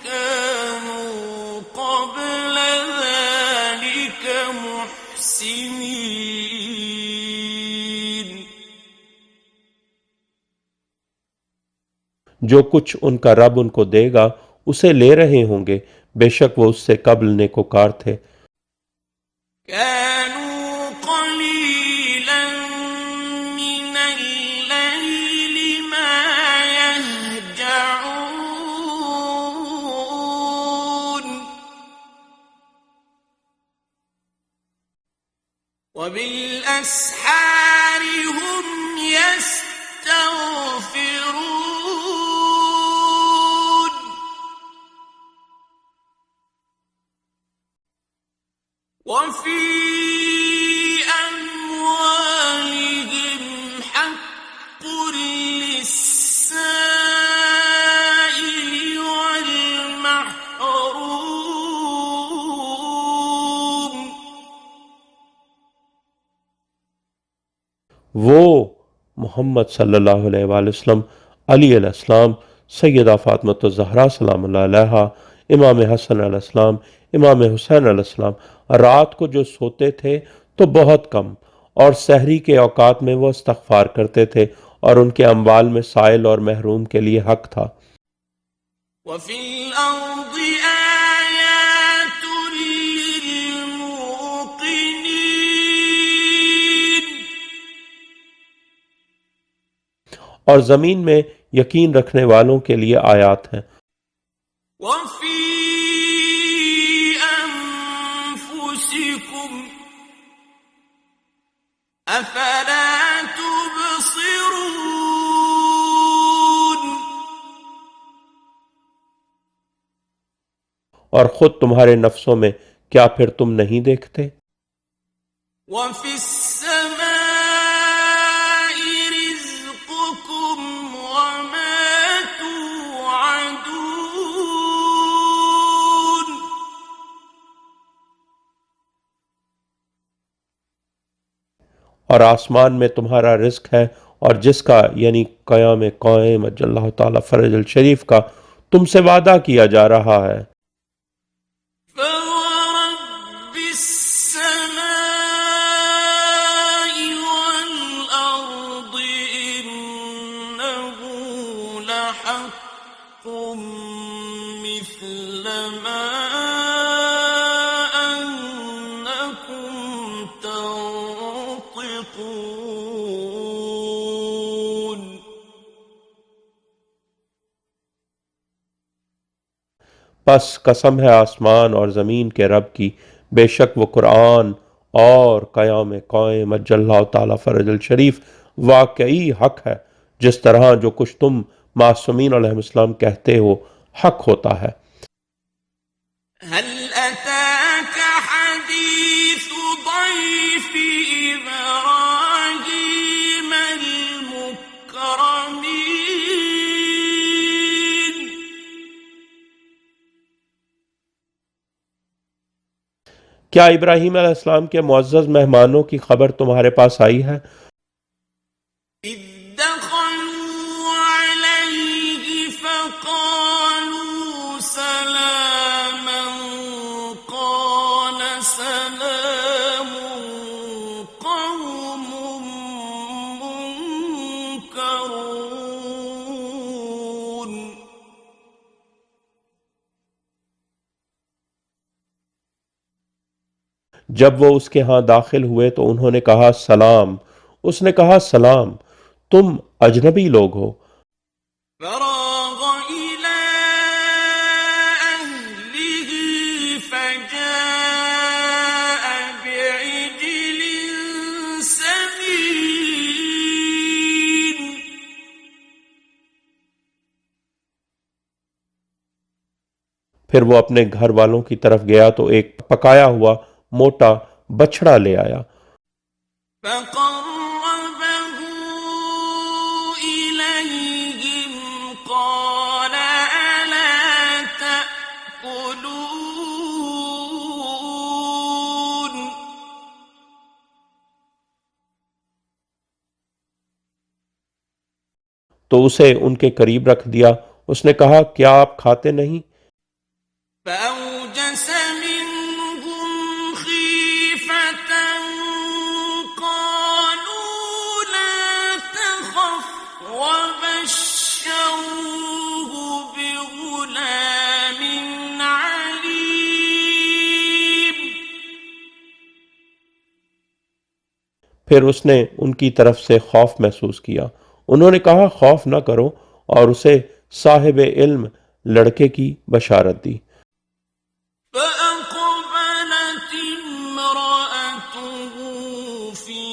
Speaker 1: كانوا قبل ذلك محسنين
Speaker 2: جو کچھ ان کا رب ان کو دے گا اسے لے رہے ہوں گے، بے شک وہ اس سے قبل نیکوکار تھے.
Speaker 1: كانوا قليلا من الليل ما يهجعون وبالأسحار هم يستغفرون وفي أموالهم حق للسائل والمحروم
Speaker 2: وہ محمد صلی اللہ علیہ وآلہ وسلم، علی علیہ السلام، سیدہ فاطمہ الزہرا سلام اللہ علیہا، امام حسن علیہ السلام، امام حسین علیہ السلام رات کو جو سوتے تھے تو بہت کم، اور سحری کے اوقات میں وہ استغفار کرتے تھے، اور ان کے اموال میں سائل اور محروم کے لیے حق تھا.
Speaker 1: وفي الأرض آيات للموقنين
Speaker 2: اور زمین میں یقین رکھنے والوں کے لیے آیات ہیں.
Speaker 1: وفي أنفسكم أفلا تبصرون
Speaker 2: اور خود تمہارے نفسوں میں کیا پھر تم نہیں دیکھتے؟
Speaker 1: وفي السماء رزقكم وما توعدون
Speaker 2: اور آسمان میں تمہارا رزق ہے، اور جس کا یعنی قیام قائم اجل اللہ تعالیٰ فرج الشریف کا تم سے وعدہ کیا جا رہا ہے.
Speaker 1: فورب السماء والأرض إنه لحق مثل ما أنكم تنطقون
Speaker 2: پس قسم ہے آسمان اور زمین کے رب کی، بے شک وہ قرآن اور قیام قائم اجل اللہ تعالیٰ فرج الشریف واقعی حق ہے، جس طرح جو کچھ تم معصومین علیہ السلام کہتے ہو حق ہوتا ہے.
Speaker 1: هل أتاك حديث ضيف إبراهيم
Speaker 2: کیا ابراہیم علیہ السلام کے معزز مہمانوں کی خبر تمہارے پاس آئی ہے؟
Speaker 1: إذ دخلوا عليه فقالوا سلاما قال سلام قوم منكرون
Speaker 2: جب وہ اس کے ہاں داخل ہوئے تو انہوں نے کہا سلام. اس نے کہا سلام، تم اجنبی لوگ ہو.
Speaker 1: فراغ إلى أهله فجاء بعجل سمين
Speaker 2: پھر وہ اپنے گھر والوں کی طرف گیا تو ایک پکایا ہوا موٹا بچڑا لے آیا.
Speaker 1: فقربه إليهم قال ألا تأكلون
Speaker 2: تو اسے ان کے قریب رکھ دیا. اس نے کہا کیا آپ کھاتے نہیں؟
Speaker 1: فأوجس منهم خيفة قالوا لا تخف وبشروه بغلام عليم
Speaker 2: پھر اس نے ان کی طرف سے خوف محسوس کیا. انہوں نے کہا خوف نہ کرو، اور اسے صاحب علم لڑکے کی بشارت دی.
Speaker 1: فأقبلت امرأته في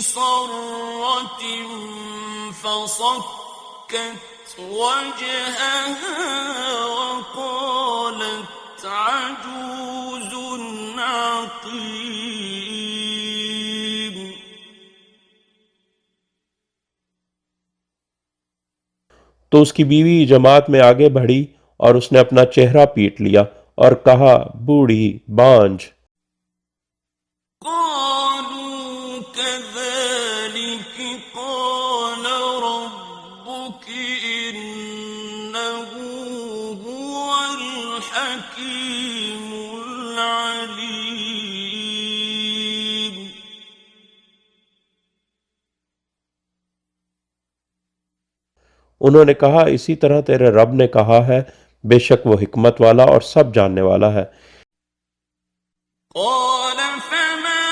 Speaker 1: صرة فصكت وجهها وقالت عجوز عقيم
Speaker 2: تو اس کی بیوی جماعت میں آگے بڑھی اور اس نے اپنا چہرہ پیٹ لیا اور کہا بوڑھی بانجھ.
Speaker 1: قالوا كذلك قال ربك إنه هو الحكيم العليم
Speaker 2: انہوں نے کہا اسی طرح تیرے رب نے کہا ہے، بے شک وہ حکمت والا اور سب جاننے والا ہے.
Speaker 1: قال فما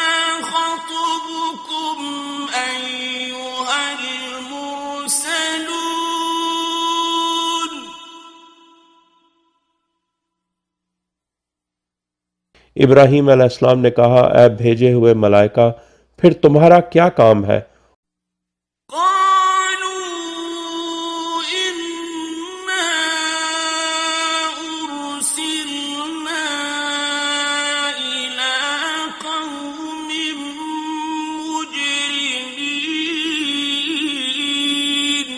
Speaker 1: خطبكم أيها المرسلون
Speaker 2: ابراہیم علیہ السلام نے کہا اے بھیجے ہوئے ملائکہ، پھر تمہارا کیا کام ہے؟
Speaker 1: قالوا إنا أرسلنا إلى قوم مجرمين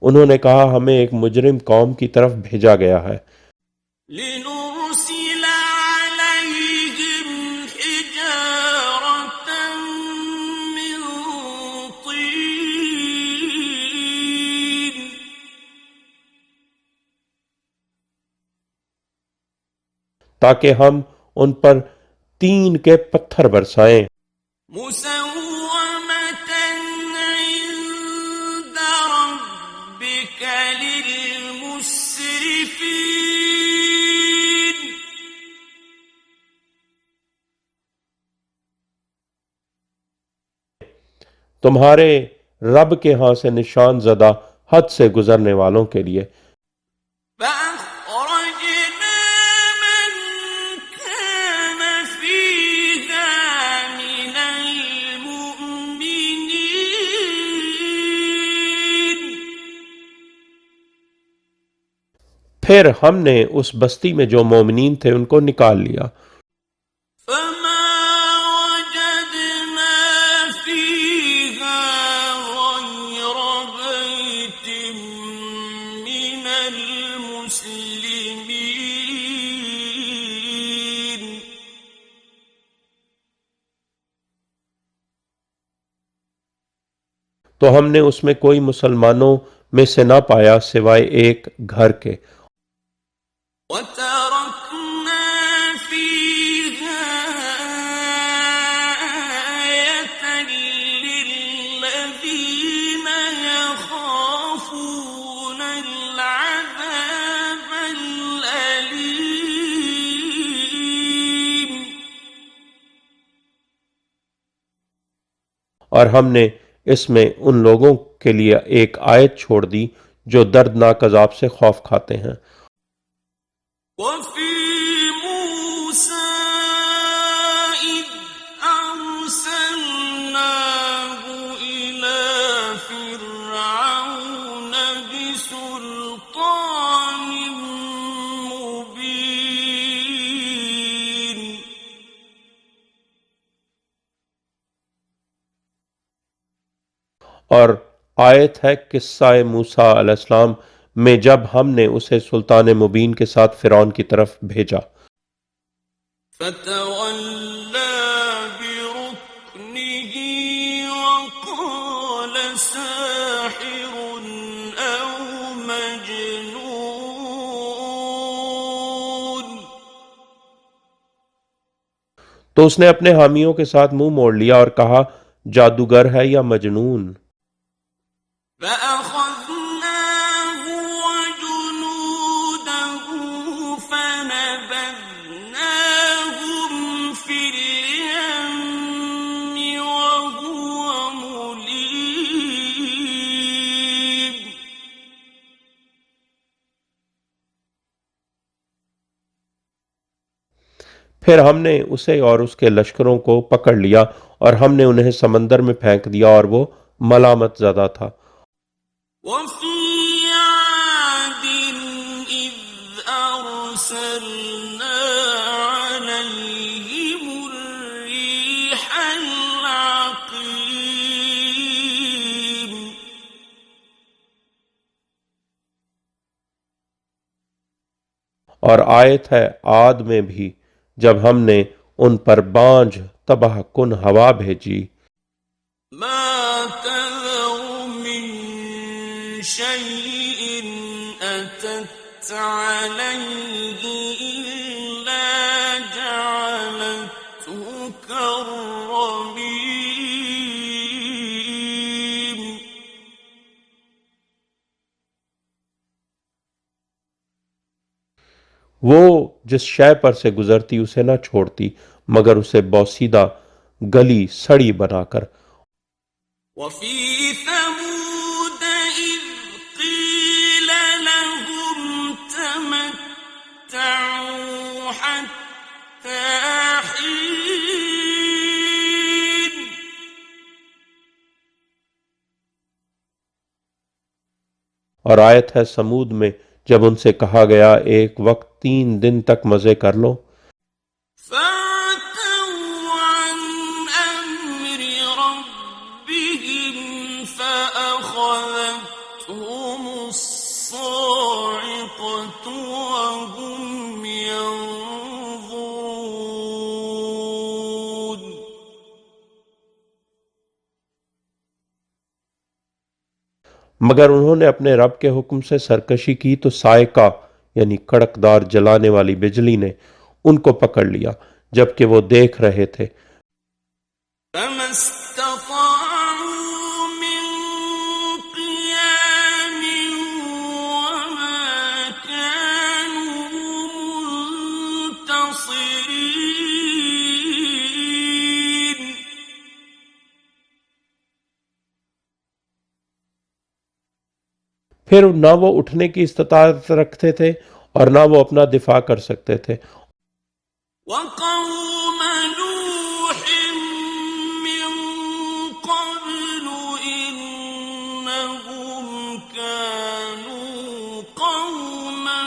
Speaker 2: انہوں نے کہا ہمیں ایک مجرم قوم کی طرف بھیجا گیا ہے.
Speaker 1: لنرسل عليهم حجارة من طين
Speaker 2: تاکہ ہم ان پر تین کے پتھر برسائیں.
Speaker 1: مسومة عند ربك للمسرفين
Speaker 2: تمہارے رب کے ہاں سے نشان زدہ حد سے گزرنے والوں کے لیے.
Speaker 1: فأخرجنا من كان فيها من المؤمنين
Speaker 2: پھر ہم نے اس بستی میں جو مومنین تھے ان کو نکال لیا.
Speaker 1: فما وجدنا فيها غير بيت من مسلمين
Speaker 2: تو ہم نے اس میں کوئی مسلمانوں میں سے نہ پایا سوائے ایک گھر کے،
Speaker 1: وتركنا فيها آية للذين يخافون العذاب الأليم
Speaker 2: اور ہم نے اس میں ان لوگوں کے لیے ایک آیت چھوڑ دی جو دردناک عذاب سے خوف کھاتے ہیں۔
Speaker 1: وفي موسى إذ أرسلناه إلى فرعون بسلطان مبين
Speaker 2: اور آیت ہے قصہ موسیٰ علیہ السلام میں جب ہم نے اسے سلطان مبین کے ساتھ فرعون کی طرف بھیجا،
Speaker 1: فتولى بركنه وقال ساحر أو مجنون
Speaker 2: تو اس نے اپنے حامیوں کے ساتھ منہ موڑ لیا اور کہا جادوگر ہے یا مجنون۔
Speaker 1: فأخذناه وجنوده فنبذناهم في اليم وهو مليم
Speaker 2: پھر ہم نے اسے اور اس کے لشکروں کو پکڑ لیا اور ہم نے انہیں سمندر میں پھینک دیا اور وہ ملامت زدہ تھا۔
Speaker 1: وفي عاد إذ أرسلنا عليهم الريح العقيم
Speaker 2: اور آیت ہے عاد میں بھی جب ہم نے ان پر بانجھ تباہ کن ہوا بھیجی،
Speaker 1: ما تذر من شيء أتت عليه إلا جعلته كالرميم
Speaker 2: وہ جس شے پر سے گزرتی اسے نہ چھوڑتی مگر اسے بوسیدہ گلی سڑی بنا کر۔
Speaker 1: وفي ثمود إذ قيل لهم تمتعوا حتى حين
Speaker 2: اور آیت ہے سمود میں جب ان سے کہا گیا ایک وقت 3 دن تک مزے کر لو،
Speaker 1: فعتوا عن أمر ربهم فأخذتهم الصاعقة وهم ينظرون
Speaker 2: مگر انہوں نے اپنے رب کے حکم سے سرکشی کی تو صاعقہ یعنی کڑکدار جلانے والی بجلی نے ان کو پکڑ لیا جبکہ وہ دیکھ رہے تھے۔
Speaker 1: فما استطاعوا من قيام وما كانوا منتصرين
Speaker 2: پھر نہ وہ اٹھنے کی استطاعت رکھتے تھے اور نہ وہ اپنا دفاع کر سکتے تھے۔
Speaker 1: وقوم نوح من قبل إنهم كانوا قوما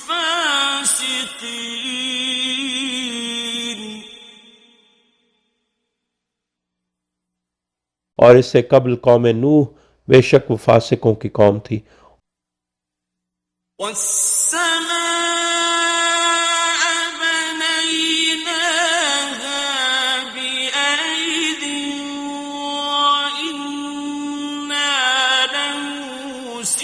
Speaker 1: فاسقين
Speaker 2: اور اس سے قبل قوم نوح بے شک وہ فاسقوں کی قوم تھی۔
Speaker 1: والسماء بنيناها بأيد وإنا لموسعون.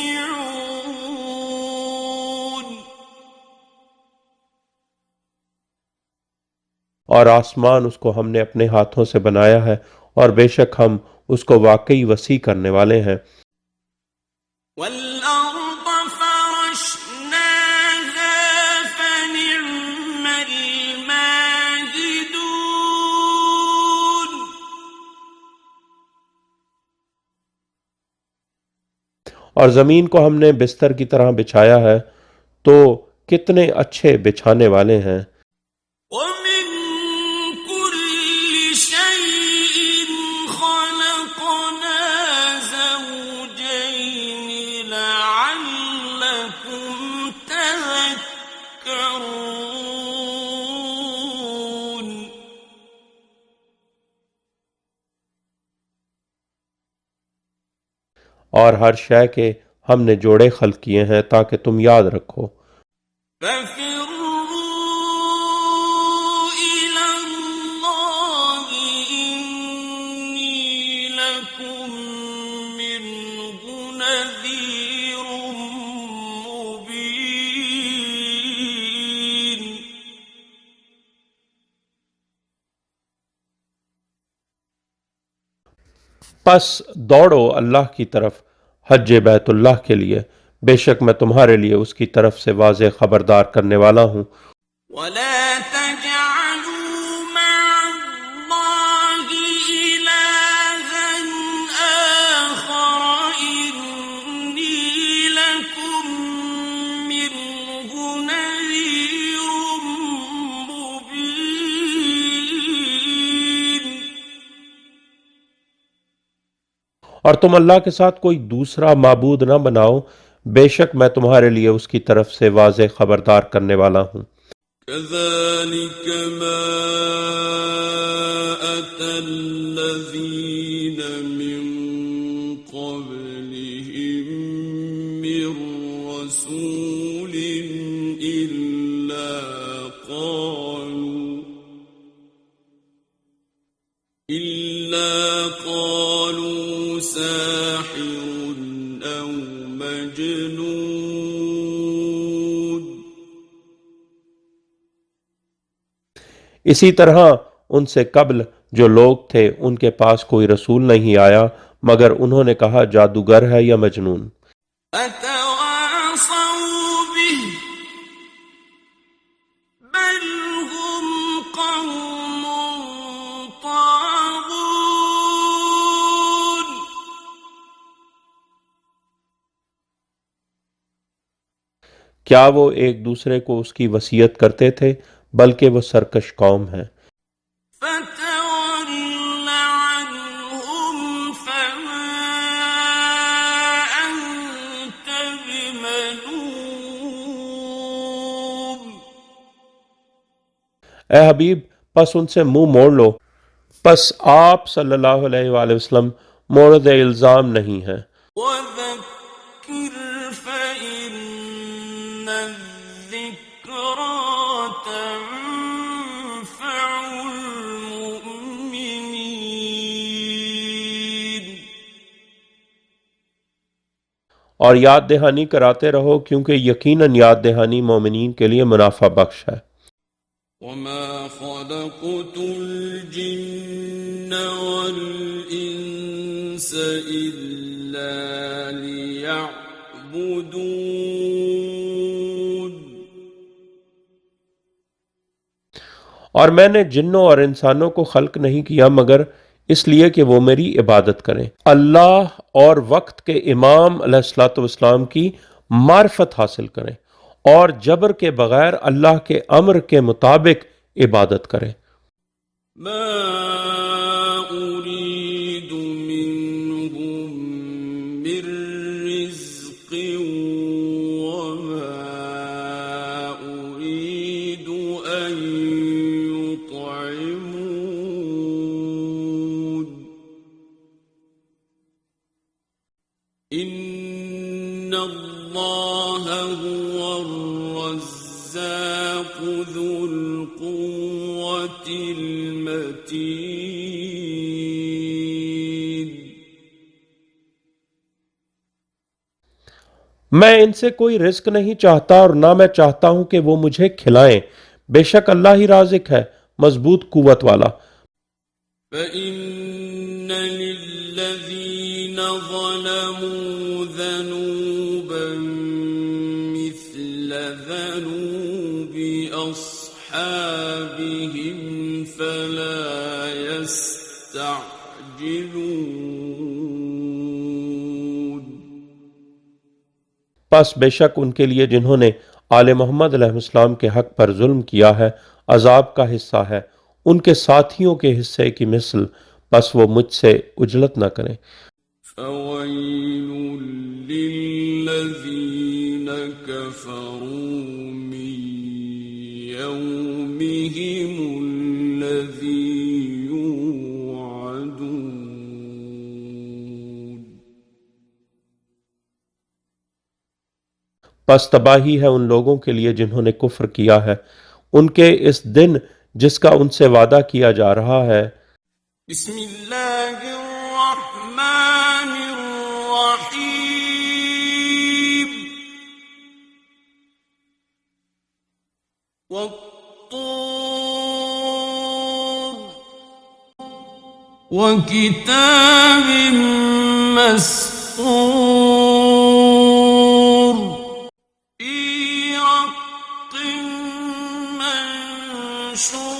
Speaker 2: اور آسمان اس کو ہم نے اپنے ہاتھوں سے بنایا ہے اور بے شک ہم اس کو واقعی وسیع کرنے والے ہیں.
Speaker 1: والأرض فرشناها فنعم الماهدون.
Speaker 2: اور زمین کو ہم نے بستر کی طرح بچھایا ہے تو کتنے اچھے بچھانے والے ہیں.
Speaker 1: ومن كل شيء خلقنا زوجين لعلكم تذكرون.
Speaker 2: اور ہر شے کے ہم نے جوڑے خلق کیے ہیں تاکہ تم یاد رکھو.
Speaker 1: ففروا إلى الله إني لكم منه نذير مبين.
Speaker 2: پس دوڑو اللہ کی طرف حج بیت اللہ کے لیے، بے شک میں تمہارے لیے اس کی طرف سے واضح خبردار کرنے والا ہوں.
Speaker 1: ولا تجعلوا مع الله إلها آخر إني لكم منه نذير مبين.
Speaker 2: اور تم اللہ کے ساتھ کوئی دوسرا معبود نہ بناؤ، بے شک میں تمہارے لیے اس کی طرف سے واضح خبردار کرنے والا ہوں.
Speaker 1: كذلك ما أتى الذين من قبلهم من رسول إلا قالوا ساحر أو مجنون.
Speaker 2: اسی طرح ان سے قبل جو لوگ تھے ان کے پاس کوئی رسول نہیں آیا مگر انہوں نے کہا جادوگر ہے یا مجنون.
Speaker 1: أتواصوا به بل هم قوم طاغون.
Speaker 2: کیا وہ ایک دوسرے کو اس کی وصیت کرتے تھے؟ بلکہ وہ سرکش قوم ہیں.
Speaker 1: فتول عنهم فما أنت بملوم.
Speaker 2: اے حبیب پس ان سے منہ موڑ لو. پس آپ صلی اللہ علیہ وآلہ وسلم مورد الزام نہیں ہیں.
Speaker 1: وذكر فإن الذكرى تنفع المؤمنين.
Speaker 2: اور یاد دہانی کراتے رہو کیونکہ یقیناً یاد دہانی مومنین کے لیے منافع بخش ہے.
Speaker 1: وما خلقت الجن والإنس إلا ليعبدون.
Speaker 2: اور میں نے جنوں اور انسانوں کو خلق نہیں کیا مگر اس لیے کہ وہ میری عبادت کریں. اللہ اور وقت کے امام علیہ الصلوۃ والسلام کی معرفت حاصل کریں اور جبر کے بغیر اللہ کے امر کے مطابق عبادت کریں.
Speaker 1: ما أريد منهم من رزق وما أريد أن يطعمون. إن الله هو الرزاق ذو القوة المتين.
Speaker 2: میں ان سے کوئی رزق نہیں چاہتا اور نہ میں چاہتا ہوں کہ وہ مجھے کھلائیں، بے شک اللہ ہی رازق ہے، مضبوط قوت والا.
Speaker 1: فَإِنَّ لِلَّذِينَ ظَلَمُوا ذَنُوبًا مِثْلَ ذَنُوبِ أَصْحَابِهِمْ فَلَا يَسْتَعْجِلُونَ.
Speaker 2: پس بے شک ان کے لیے جنہوں نے آل محمد علیہ السلام کے حق پر ظلم کیا ہے عذاب کا حصہ ہے ان کے ساتھیوں کے حصے کی مثل، پس وہ مجھ سے عجلت نہ کریں.
Speaker 1: فَوَيْلٌ لِّلَّذِينَ كَفَرُوا مِن يَوْمِهِمُ الَّذِي يُوعَدُونَ.
Speaker 2: پس تباہی ہے ان لوگوں کے لیے جنہوں نے کفر کیا ہے ان کے اس دن جس کا ان سے وعدہ کیا جا رہا ہے.
Speaker 1: بسم اللہ الرحمن الرحیم. وَالطُّورِ وَكِتَابٍ مَّسْطُورٍ فِي رَقٍّ مَّنشُورٍ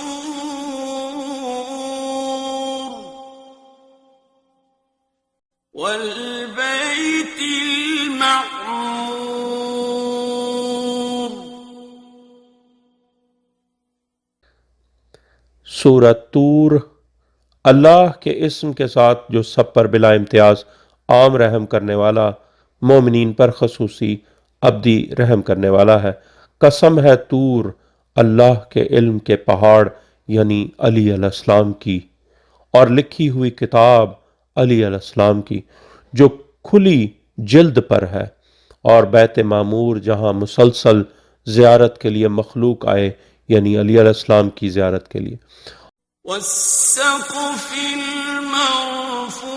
Speaker 1: وَالْبَيْتِ الْمَعْمُورِ.
Speaker 2: سورۃ طور. اللہ کے اسم کے ساتھ جو سب پر بلا امتیاز عام رحم کرنے والا، مومنین پر خصوصی ابدی رحم کرنے والا ہے. قسم ہے طور، اللہ کے علم کے پہاڑ یعنی علی علیہ السلام کی، اور لکھی ہوئی کتاب علی علیہ السلام کی جو کھلی جلد پر ہے، اور بیت معمور جہاں مسلسل زیارت کے لیے مخلوق آئے یعنی علی علیہ السلام کی زیارت کے لیے.
Speaker 1: وَالسَّقْفِ الْمَرْفُوعِ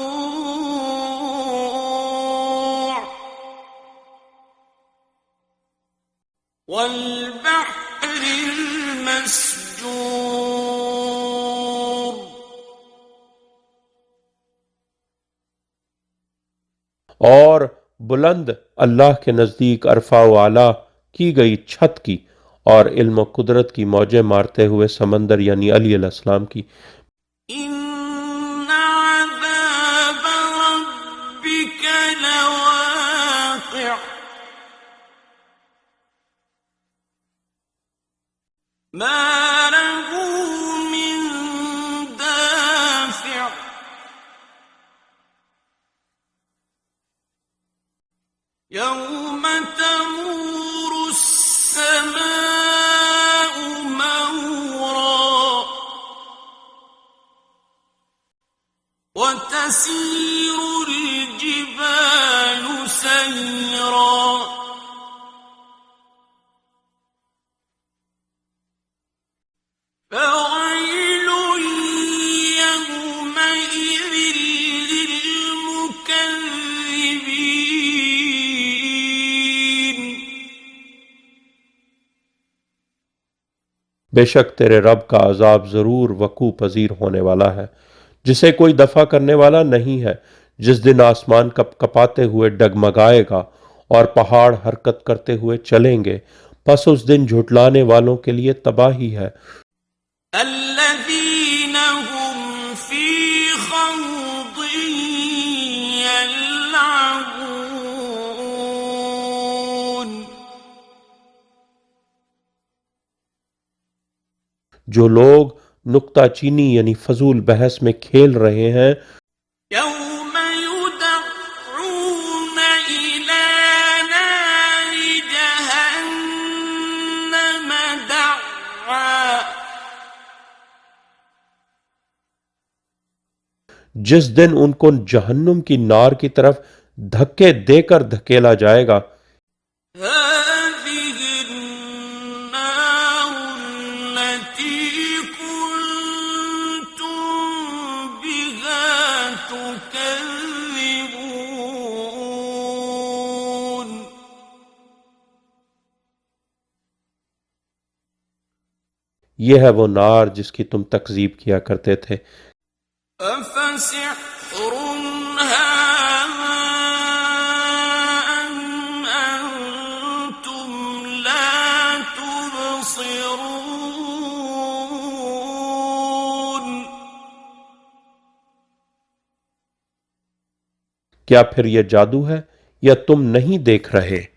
Speaker 1: وَالْبَحْرِ الْمَسْجُورِ.
Speaker 2: اور بلند اللہ کے نزدیک عرفہ و اعلیٰ کی گئی چھت کی، اور علم و قدرت کی موجیں مارتے ہوئے سمندر یعنی علی علیہ السلام کی.
Speaker 1: إِنَّ عَذَابَ رَبِّكَ لَوَاقِعٌ مَا لَهُ مِن دَافِعٍ. يَوْمَ تَمُورُ السَّمَاءُ مَوْرًا وَتَسِيرُ الْجِبَالُ سَيْرًا. فَوَيْلٌ يَوْمَئِذٍ لِّلْمُكَذِّبِينَ.
Speaker 2: بے شک تیرے رب کا عذاب ضرور وقوع پذیر ہونے والا ہے جسے کوئی دفع کرنے والا نہیں ہے. جس دن آسمان کپ کپاتے ہوئے ڈگمگائے گا اور پہاڑ حرکت کرتے ہوئے چلیں گے، پس اس دن جھٹلانے والوں کے لیے تباہی ہے.
Speaker 1: الذين هم في خوض يلعبون.
Speaker 2: جو لوگ نکتہ چینی یعنی فضول بحث میں کھیل رہے ہیں،
Speaker 1: يوم يدعون إلى نار جهنم دعا.
Speaker 2: جس دن ان کو جہنم کی نار کی طرف دھکے دے کر دھکیلا جائے گا. یہ ہے وہ نار جس کی تم تکذیب کیا کرتے تھے۔
Speaker 1: أفسحر هذا أم أنتم لا تبصرون
Speaker 2: کیا پھر یہ جادو ہے یا تم نہیں دیکھ رہے؟